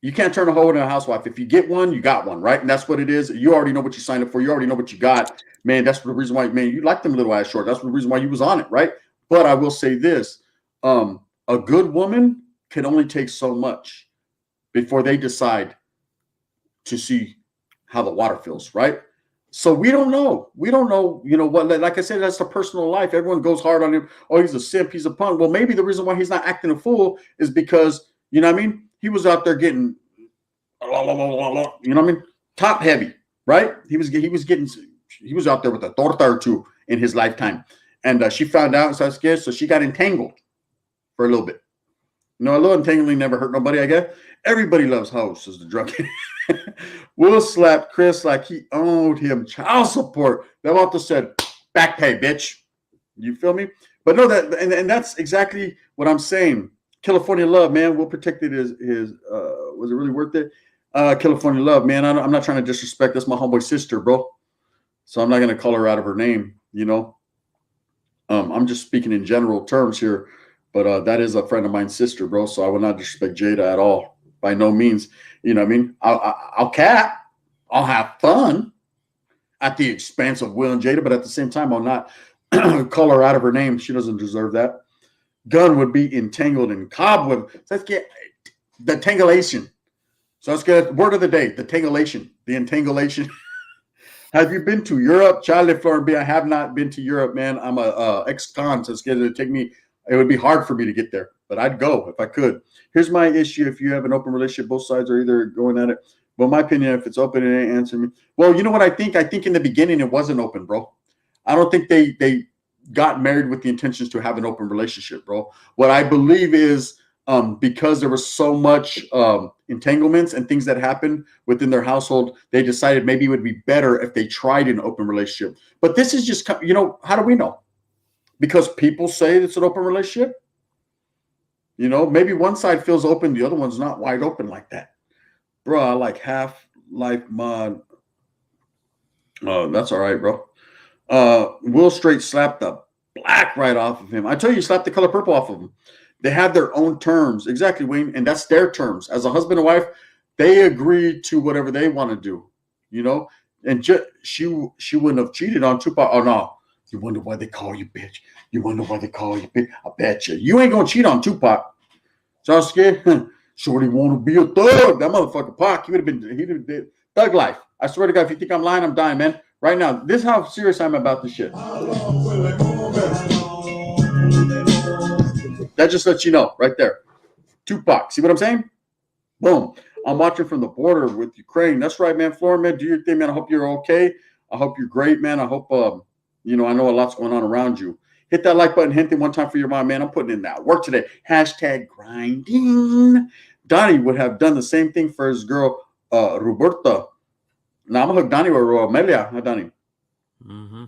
You can't turn a hoe into a housewife. If you get one, you got one, right? And that's what it is. You already know what you signed up for. You already know what you got. Man, that's the reason why, man, you like them little ass short. That's the reason why you was on it, right? But I will say this. A good woman can only take so much before they decide to see how the water feels, right? So we don't know. We don't know, you know what, like I said, that's the personal life. Everyone goes hard on him. Oh, he's a simp, he's a punk. Well, maybe the reason why he's not acting a fool is because, you know what I mean? He was out there getting, you know what I mean? Top heavy, right? He was out there with a torta or two in his lifetime. And she found out and started scared, so she got entangled for a little bit. You know, a little entangling never hurt nobody, I guess. Everybody loves hoes, says the drunk. Will slapped Chris like he owed him child support. That also said, back pay, bitch. You feel me? But no, that and that's exactly what I'm saying. California Love, man. Will protected his was it really worth it? California Love, man. I'm not trying to disrespect. That's my homeboy sister, bro. So I'm not gonna call her out of her name, you know. I'm just speaking in general terms here. But that is a friend of mine's sister, bro. So I will not disrespect Jada at all. By no means. You know what I mean? I'll cap. I'll have fun at the expense of Will and Jada, but at the same time, I'll not call her out of her name. She doesn't deserve that. Gun would be entangled in cobweb. So let's get the tangulation. So let's get word of the day: the tangulation, the entangulation. Have you been to Europe, Charlie Florenby? I have not been to Europe, man. I'm a ex-con, so it's going to take me. It would be hard for me to get there, but I'd go if I could. Here's my issue: if you have an open relationship, both sides are either going at it. But my opinion, if it's open, it ain't answering me. Well, you know what I think? I think in the beginning it wasn't open, bro. I don't think they got married with the intentions to have an open relationship, bro. What I believe is because there was so much entanglements and things that happened within their household, they decided maybe it would be better if they tried an open relationship. But this is just, how do we know? Because people say it's an open relationship. Maybe one side feels open, the other one's not wide open like that. Bro, I like Half-Life Mod. Oh, that's all right, bro. Will straight slapped the black right off of him. I tell you, slap the color purple off of him. They have their own terms. Exactly, Wayne. And that's their terms. As a husband and wife, they agree to whatever they want to do, And she wouldn't have cheated on Tupac. Oh, no. You wonder why they call you bitch. You wonder why they call you bitch. I bet you. You ain't going to cheat on Tupac. So I was scared. Shorty want to be a thug. That motherfucker Pac, he would have did thug life. I swear to God, if you think I'm lying, I'm dying, man. Right now, this is how serious I'm about this shit. That just lets you know right there. Tupac. See what I'm saying? Boom. I'm watching from the border with Ukraine. That's right, man. Florida, man, do your thing, man. I hope you're okay. I hope you're great, man. I hope, I know a lot's going on around you. Hit that like button, hit it one time for your mom, man. I'm putting in that work today. Hashtag grinding. Donnie would have done the same thing for his girl, Roberta. Now, I'm going to hook Donnie with Amelia, huh, Donnie? Mm-hmm.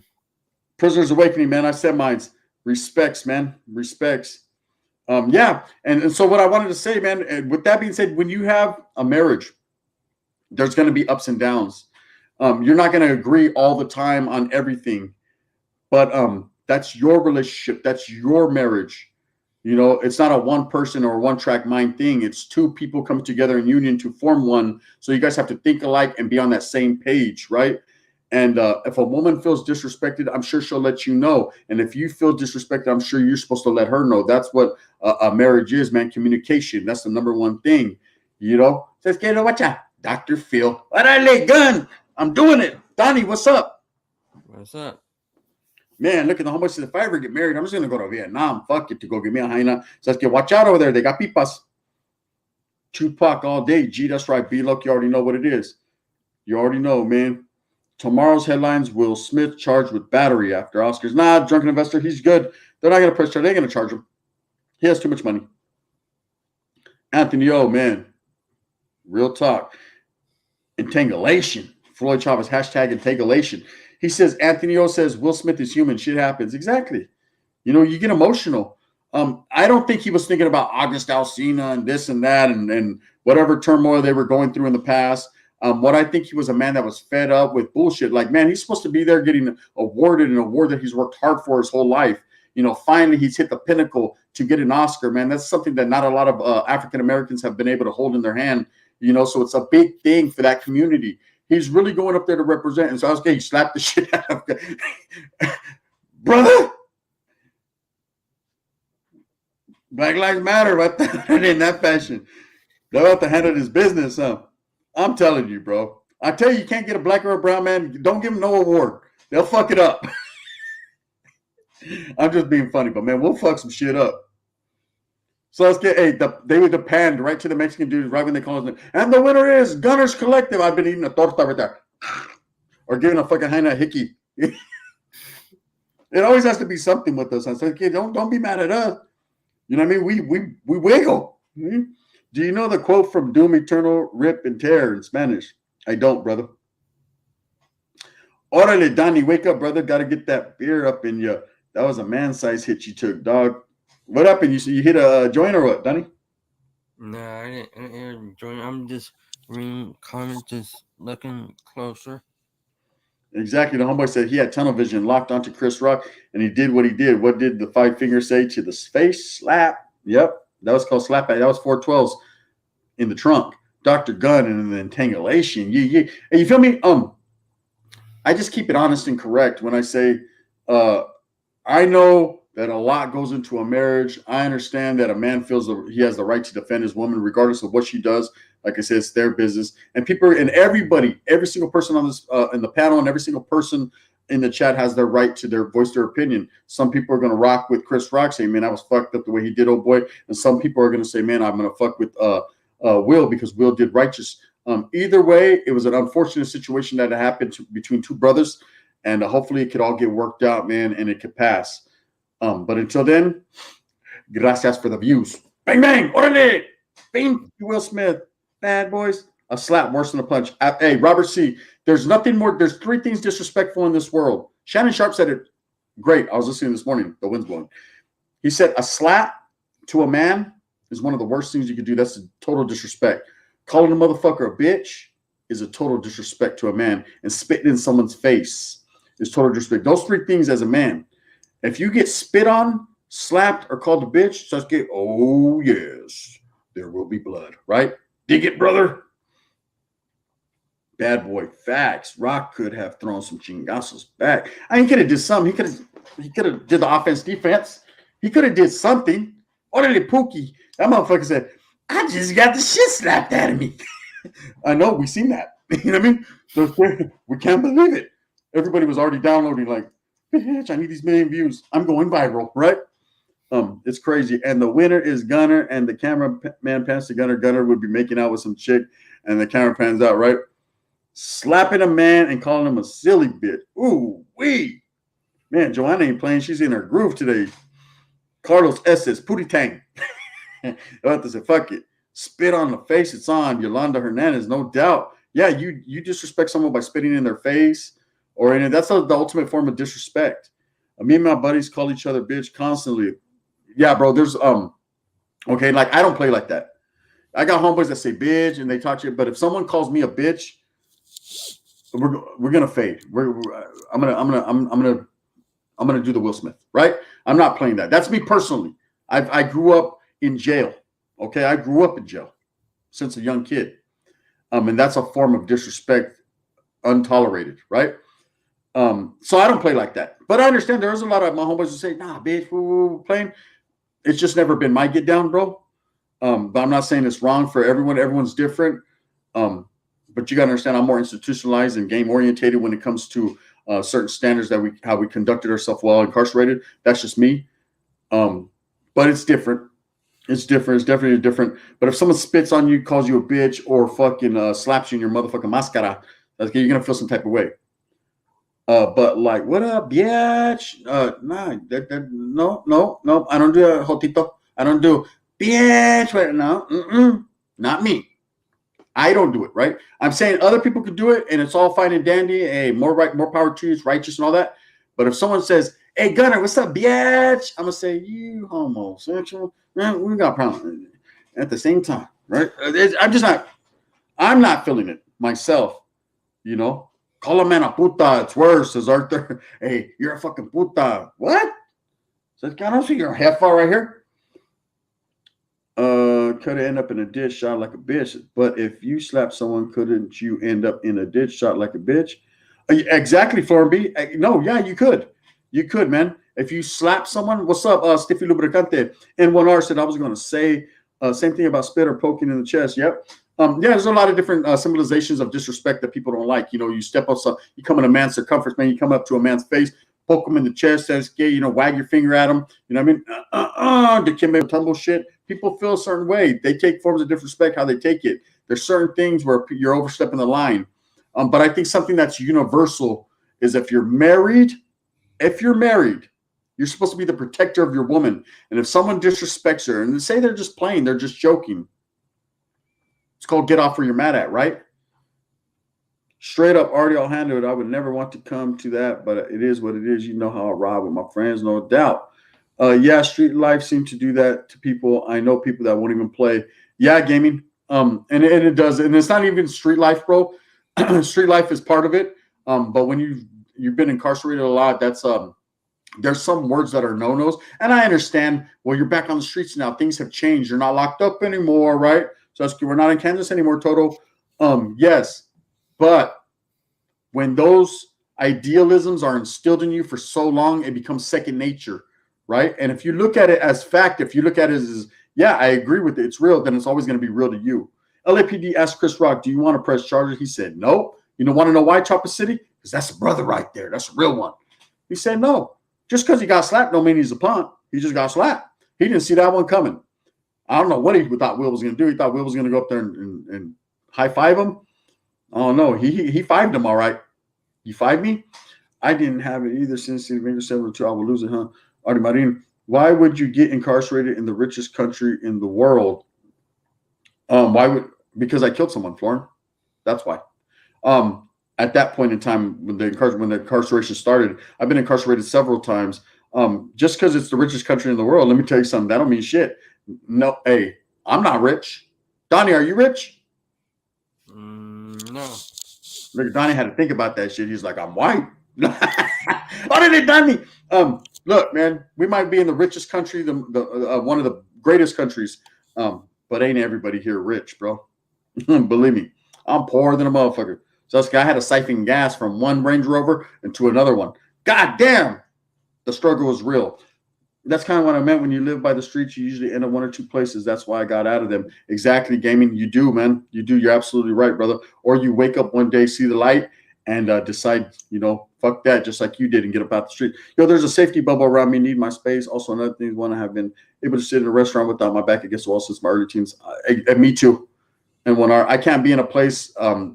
Prisoner's Awakening, man. I said mine's. Respects, man. Respects. Yeah. And so what I wanted to say, man, and with that being said, when you have a marriage, there's going to be ups and downs. You're not going to agree all the time on everything. But that's your relationship. That's your marriage. It's not a one person or one track mind thing. It's two people coming together in union to form one. So you guys have to think alike and be on that same page, right? And if a woman feels disrespected, I'm sure she'll let you know. And if you feel disrespected, I'm sure you're supposed to let her know. That's what a marriage is, man. Communication. That's the number one thing. Says, "Get watch out, Dr. Phil. Orale, gun. I'm doing it. Donnie, what's up? What's up? Man, look at the homeboy says, if I ever get married, I'm just going to go to Vietnam. Fuck it, to go get me a hyena. Says, watch out over there. They got pipas. Tupac all day. Gee, that's right. B-Look, you already know what it is. You already know, man. Tomorrow's headlines, Will Smith charged with battery after Oscars. Nah, drunken investor, he's good. They're not going to press charge. They're going to charge him. He has too much money. Anthony O, man. Real talk. Entangulation. Floyd Chavez, hashtag entangulation. He says, Anthony O says, Will Smith is human. Shit happens. Exactly. You get emotional. I don't think he was thinking about August Alsina and this and that and whatever turmoil they were going through in the past. What I think he was a man that was fed up with bullshit. Like, man, he's supposed to be there getting awarded an award that he's worked hard for his whole life. Finally he's hit the pinnacle to get an Oscar, man. That's something that not a lot of African Americans have been able to hold in their hand, so it's a big thing for that community. He's really going up there to represent. And so I was getting slapped the shit out of brother. Black Lives Matter, right there in that fashion. They're about to handle his business, huh? I'm telling you, bro. I tell you, you can't get a black or a brown man. Don't give him no award. They'll fuck it up. I'm just being funny, but man, we'll fuck some shit up. So let's get, they would depend right to the Mexican dudes right when they call us. And the winner is Gunners Collective. I've been eating a torta right there. Or giving a fucking hyena a hickey. It always has to be something with us. I said, okay, don't be mad at us. You know what I mean? We wiggle. Mm-hmm. Do you know the quote from Doom Eternal, Rip and Tear in Spanish? I don't, brother. Orale, Donnie, wake up, brother. Got to get that beer up in you. That was a man-sized hit you took, dog. What happened? You hit a joint or what, Donnie? No, I didn't join. I'm just reading comments, just looking closer. Exactly. The homeboy said he had tunnel vision, locked onto Chris Rock, and he did what he did. What did the five fingers say to the face? Slap. Yep. That was called slap. That was 412s in the trunk. Dr. Gunn and the entangulation. You feel me? I just keep it honest and correct when I say, I know that a lot goes into a marriage. I understand that a man feels he has the right to defend his woman, regardless of what she does. Like I said, it's their business. And people and everybody, every single person on this in the panel, and every single person in the chat has their right to voice their opinion. Some people are going to rock with Chris Rock, saying, "Man, I was fucked up the way he did, oh boy." And some people are going to say, "Man, I'm going to fuck with Will because Will did righteous." Either way, it was an unfortunate situation that happened between two brothers, and hopefully it could all get worked out, man, and it could pass. But until then, gracias for the views. Bang, bang, orale. Bang, Will Smith. Bad boys. A slap worse than a punch. Hey, Robert C., there's nothing more. There's three things disrespectful in this world. Shannon Sharp said it great. I was listening this morning. The wind's blowing. He said a slap to a man is one of the worst things you could do. That's a total disrespect. Calling a motherfucker a bitch is a total disrespect to a man. And spitting in someone's face is total disrespect. Those three things as a man. If you get spit on, slapped, or called a bitch, Sasuke, oh, yes, there will be blood, right? Dig it, brother. Bad boy facts. Rock could have thrown some chingazos back. I mean, he could have did something. He could have did the offense, defense. He could have did something. Orale Pookie. That motherfucker said, I just got the shit slapped out of me. I know, we seen that. You know what I mean? So we can't believe it. Everybody was already downloading like, bitch, I need these million views. I'm going viral, right? It's crazy. And the winner is Gunner, and the cameraman pans to Gunner. Gunner would be making out with some chick, and the camera pans out, right? Slapping a man and calling him a silly bitch. Ooh, wee. Man, Joanna ain't playing. She's in her groove today. Carlos S. says, Pootie Tang. I have to say, fuck it. Spit on the face. It's on. Yolanda Hernandez, no doubt. Yeah, you disrespect someone by spitting in their face, that's the ultimate form of disrespect. Me and my buddies call each other bitch constantly. Yeah, bro, there's okay, like I don't play like that. I got homeboys that say bitch and they talk to you, but if someone calls me a bitch, we're gonna fade. I'm gonna do the Will Smith, right? I'm not playing that. That's me personally. I grew up in jail. Okay, I grew up in jail since a young kid, and that's a form of disrespect, untolerated, right? So I don't play like that. But I understand there's a lot of my homeboys who say, nah, bitch, we're playing. It's just never been my get down, bro. But I'm not saying it's wrong for everyone. Everyone's different. But you got to understand I'm more institutionalized and game orientated when it comes to certain standards that how we conducted ourselves while incarcerated. That's just me. But it's different. It's different. It's definitely different. But if someone spits on you, calls you a bitch, or fucking slaps you in your motherfucking mascara, you're going to feel some type of way. But like, what up, bitch? Nah, no. I don't do that, Jotito. I don't do bitch right now. Not me. I don't do it, right? I'm saying other people could do it, and it's all fine and dandy. Hey, more power to you, it's righteous and all that. But if someone says, hey, Gunner, what's up, bitch? I'm going to say, you homosexual. Man, we got problems at the same time, right? I'm not feeling it myself, you know? Call a man a puta. It's worse, says Arthur. Hey, you're a fucking puta. What? Says, God, I don't see your half far right here. Could end up in a ditch shot like a bitch. But if you slap someone, couldn't you end up in a ditch shot like a bitch? Exactly, Florin B. No, yeah, you could. You could, man. If you slap someone, what's up, Stiffy Lubricante? N1R said I was going to say same thing about spit or poking in the chest. Yep. Yeah, there's a lot of different symbolizations of disrespect that people don't like. You know, you step up, you come in a man's circumference, man. You come up to a man's face, poke him in the chest, says, "Gay," you know, wag your finger at him. You know what I mean? The Kimbe tumble shit. People feel a certain way. They take forms of disrespect how they take it. There's certain things where you're overstepping the line. But I think something that's universal is if you're married, you're supposed to be the protector of your woman. And if someone disrespects her, and they say they're just playing, they're just joking. It's called get off where you're mad at, right? Straight up, Artie, I'll handle it. I would never want to come to that, but it is what it is. You know how I ride with my friends, no doubt. Yeah, street life seems to do that to people. I know people that won't even play. Yeah, gaming. And it does. And it's not even street life, bro. Street life is part of it. But when you've been incarcerated a lot, that's there's some words that are no-nos. And I understand, well, you're back on the streets now. Things have changed. You're not locked up anymore, right? So we're not in Kansas anymore, Toto. Yes, but when those idealisms are instilled in you for so long, it becomes second nature, right? And if you look at it as fact, if you look at it as, yeah, I agree with it, it's real, then it's always going to be real to you. LAPD asked Chris Rock, do you want to press charges? He said, no. You know, want to know why, Chopper City? Because that's a brother right there. That's a real one. He said, no. Just because he got slapped don't mean he's a punk. He just got slapped. He didn't see that one coming. I don't know what he thought Will was going to do. He thought Will was going to go up there and high-five him. Oh, no. He fived him all right. You five me? I didn't have it either since the Avenger 702. I will lose it, huh? Artie Marin, why would you get incarcerated in the richest country in the world? Because I killed someone, Florin. That's why. At that point in time, when the incarceration started, I've been incarcerated several times. Just because it's the richest country in the world, let me tell you something. That don't mean shit. No, hey, I'm not rich. Donnie, are you rich? No. Look, Donnie had to think about that shit. He's like, I'm white. Oh, did it, Donnie? Look, man, we might be in the richest country, one of the greatest countries, but ain't everybody here rich, bro. Believe me, I'm poorer than a motherfucker. So this guy had to siphon gas from one Range Rover into another one. God damn, the struggle was real. That's kind of what I meant. When you live by the streets, you usually end up one or two places. That's why I got out of them. Exactly, gaming. You do, man. You do. You're absolutely right, brother. Or you wake up one day, see the light, and decide, fuck that, just like you did, and get up out the street. There's a safety bubble around me. Need my space. Also, another thing is one I have been able to sit in a restaurant without my back against the wall since my early teens. And me too. And when I can't be in a place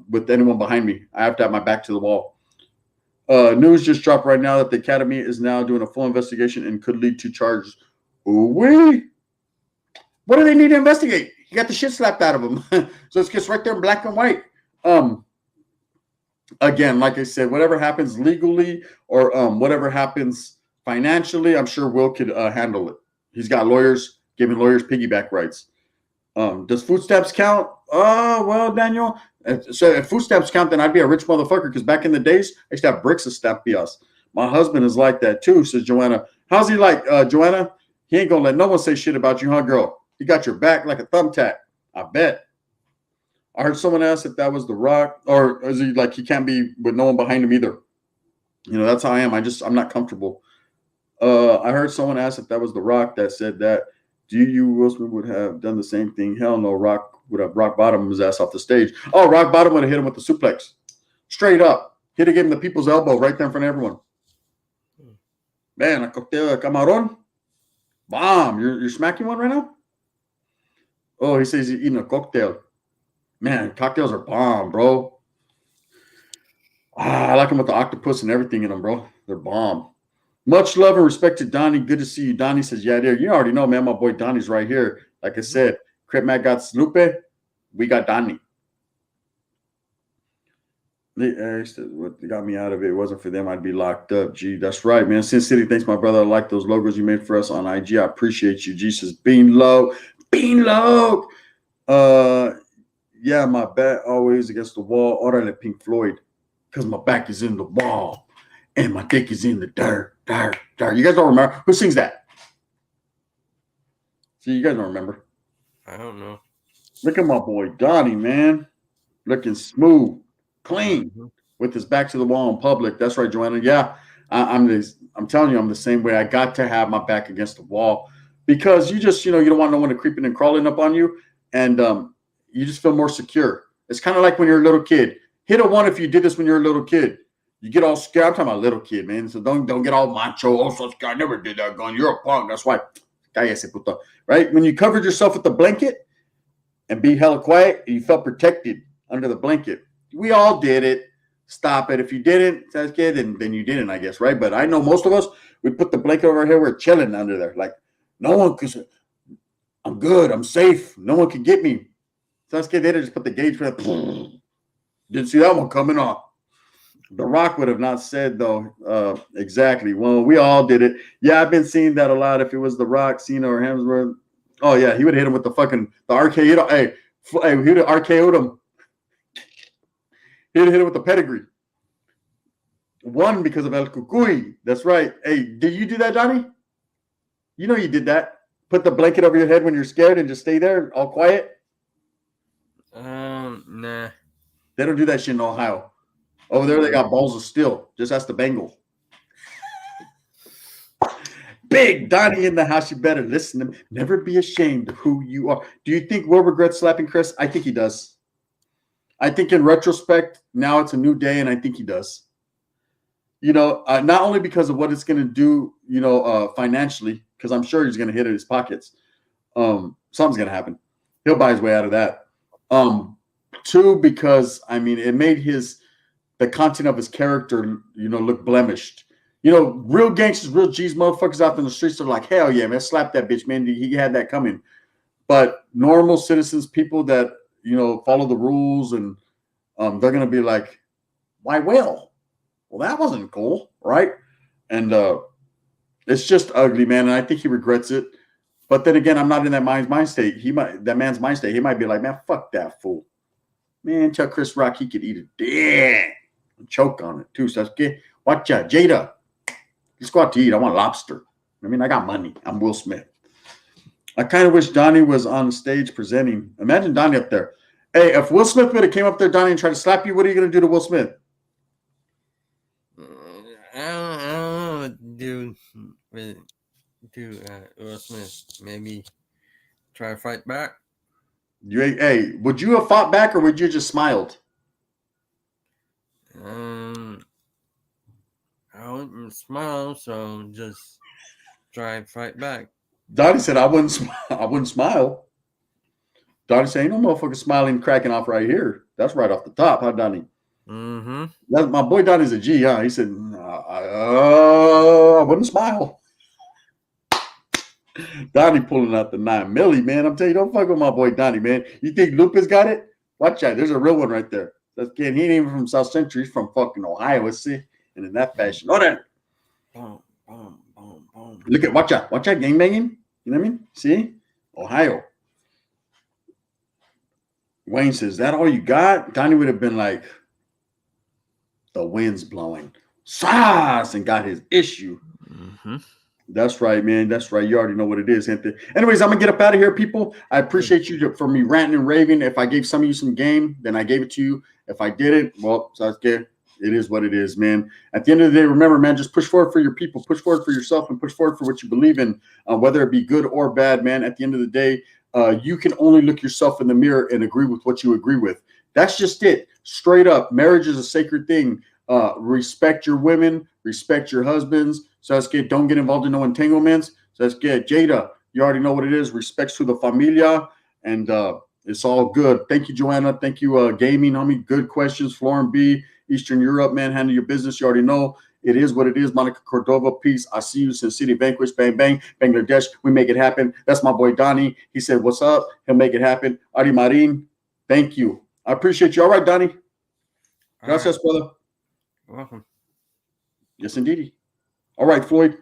with anyone behind me. I have to have my back to the wall. News just dropped right now that the Academy is now doing a full investigation and could lead to charges. Ooh-wee. What do they need to investigate? He got the shit slapped out of him. So it's just right there in black and white. Again, like I said, whatever happens legally or whatever happens financially, I'm sure Will could handle it. He's got lawyers, giving lawyers piggyback rights. Does food stamps count? Oh, well, Daniel. So if food stamps count, then I'd be a rich motherfucker, because back in the days, I used to have bricks of stampias. My husband is like that too, says Joanna. How's he like, Joanna? He ain't gonna let no one say shit about you, huh, girl? He got your back like a thumbtack. I bet. I heard someone ask if that was The Rock, or is he like he can't be with no one behind him either? That's how I am. I'm not comfortable. I heard someone ask if that was The Rock that said that. Do you, Will Smith, would have done the same thing? Hell no. Rock would have rock bottom his ass off the stage. Oh, rock bottom would have hit him with the suplex. Straight up. He'd have given him the people's elbow right there in front of everyone. Man, a cocktail de camarón. Bomb. You're smacking one right now? Oh, he says he's eating a cocktail. Man, cocktails are bomb, bro. I like them with the octopus and everything in them, bro. They're bomb. Much love and respect to Donnie. Good to see you. Donnie says, yeah, there. You already know, man. My boy Donnie's right here. Like I said, Crip Matt got Lupe. We got Donnie. What got me out of it wasn't for them, I'd be locked up. Gee, that's right, man. Sin City, thanks, my brother. I like those logos you made for us on IG. I appreciate you. G says, Bean low. Bean low. Yeah, my back always against the wall. Orale Pink Floyd. Because my back is in the wall. And my dick is in the dirt. You guys don't remember? Who sings that? See, you guys don't remember. I don't know. Look at my boy Donnie, man. Looking smooth, clean, with his back to the wall in public. That's right, Joanna. Yeah, I'm telling you, I'm the same way. I got to have my back against the wall, because you just, you don't want no one to creeping and crawling up on you, and you just feel more secure. It's kind of like when you're a little kid. Hit a one if you did this when you're a little kid. You get all scared. I'm talking about little kid, man. So don't get all macho. Oh, so scared. I never did that gun. You're a punk. That's why. Right? When you covered yourself with the blanket and be hella quiet, you felt protected under the blanket. We all did it. Stop it. If you didn't, that's good, then you didn't, I guess, right? But I know most of us, we put the blanket over our head. We're chilling under there. Like, no one could. I'm good. I'm safe. No one can get me. That's good. They just put the gauge for that. Didn't see that one coming off. The Rock would have not said, though, exactly. Well, we all did it. Yeah, I've been seeing that a lot. If it was The Rock, Cena, or Hemsworth, oh, yeah, he would have hit him with the RKO. Hey, he would have RKO'd him. He would have hit him with the pedigree. One, because of El Cucuy. That's right. Hey, did you do that, Johnny? You know you did that. Put the blanket over your head when you're scared and just stay there all quiet. Nah. They don't do that shit in Ohio. Over there, they got balls of steel. Just ask the Bengal. Big Donnie in the house. You better listen to him. Never be ashamed of who you are. Do you think Will regrets slapping Chris? I think he does. I think in retrospect, now it's a new day, and I think he does. Not only because of what it's going to do, financially, because I'm sure he's going to hit his pockets. Something's going to happen. He'll buy his way out of that. Two, because it made the content of his character, look blemished. Real gangsters, real G's, motherfuckers out in the streets are like, hell yeah, man, slap that bitch, man. He had that coming. But normal citizens, people that follow the rules, and they're gonna be like, why Will? Well, that wasn't cool, right? And it's just ugly, man. And I think he regrets it. But then again, I'm not in that man's mind state. He might be like, man, fuck that fool. Man, tell Chris Rock he could eat a dick and choke on it too. So watch out, Jada. Let's go out to eat. I want lobster. I got money. I'm Will Smith. I kind of wish Donnie was on stage presenting. Imagine Donnie up there. Hey, if Will Smith would have came up there, Donnie, and tried to slap you, what are you going to do to Will Smith? I don't know, Will Smith. Maybe try to fight back. Would you have fought back, or would you just smiled? I wouldn't smile, so just try and fight back. Donnie said, I wouldn't smile. Donnie said, ain't no motherfucker smiling, cracking off right here. That's right off the top, huh, Donnie? Mm-hmm. My boy Donnie's a G, huh? He said, I wouldn't smile. Donnie pulling out the 9 milli, man. I'm telling you, don't fuck with my boy Donnie, man. You think Lupus got it? Watch out. There's a real one right there. He ain't even from South Central. He's from fucking Ohio. See? And in that fashion. Oh, that. Boom, boom, boom, boom. Look at, watch out, gangbanging. You know what I mean? See? Ohio. Wayne says, that all you got? Donnie would have been like, the wind's blowing. Sauce, and got his issue. Mm-hmm. That's right, man. That's right. You already know what it is, Anthony. Anyways, I'm going to get up out of here, people. I appreciate you for me ranting and raving. If I gave some of you some game, then I gave it to you. If I didn't, well, Sasuke, it is what it is, man. At the end of the day, remember, man, just push forward for your people, push forward for yourself, and push forward for what you believe in, whether it be good or bad, man. At the end of the day, you can only look yourself in the mirror and agree with what you agree with. That's just it. Straight up. Marriage is a sacred thing. Respect your women, respect your husbands. Sasuke, don't get involved in no entanglements. Sasuke, Jada, you already know what it is. Respects to the familia, and it's all good. Thank you, Joanna. Thank you, Gaming, homie. Good questions. Florin B, Eastern Europe, man. Handle your business. You already know. It is what it is. Monica Cordova, peace. I see you, Sin City Vanquish, bang, bang. Bangladesh, we make it happen. That's my boy, Donnie. He said, what's up? He'll make it happen. Ari Marin, thank you. I appreciate you. All right, Donnie. Gracias, brother. You're welcome. Yes, indeed. All right, Floyd.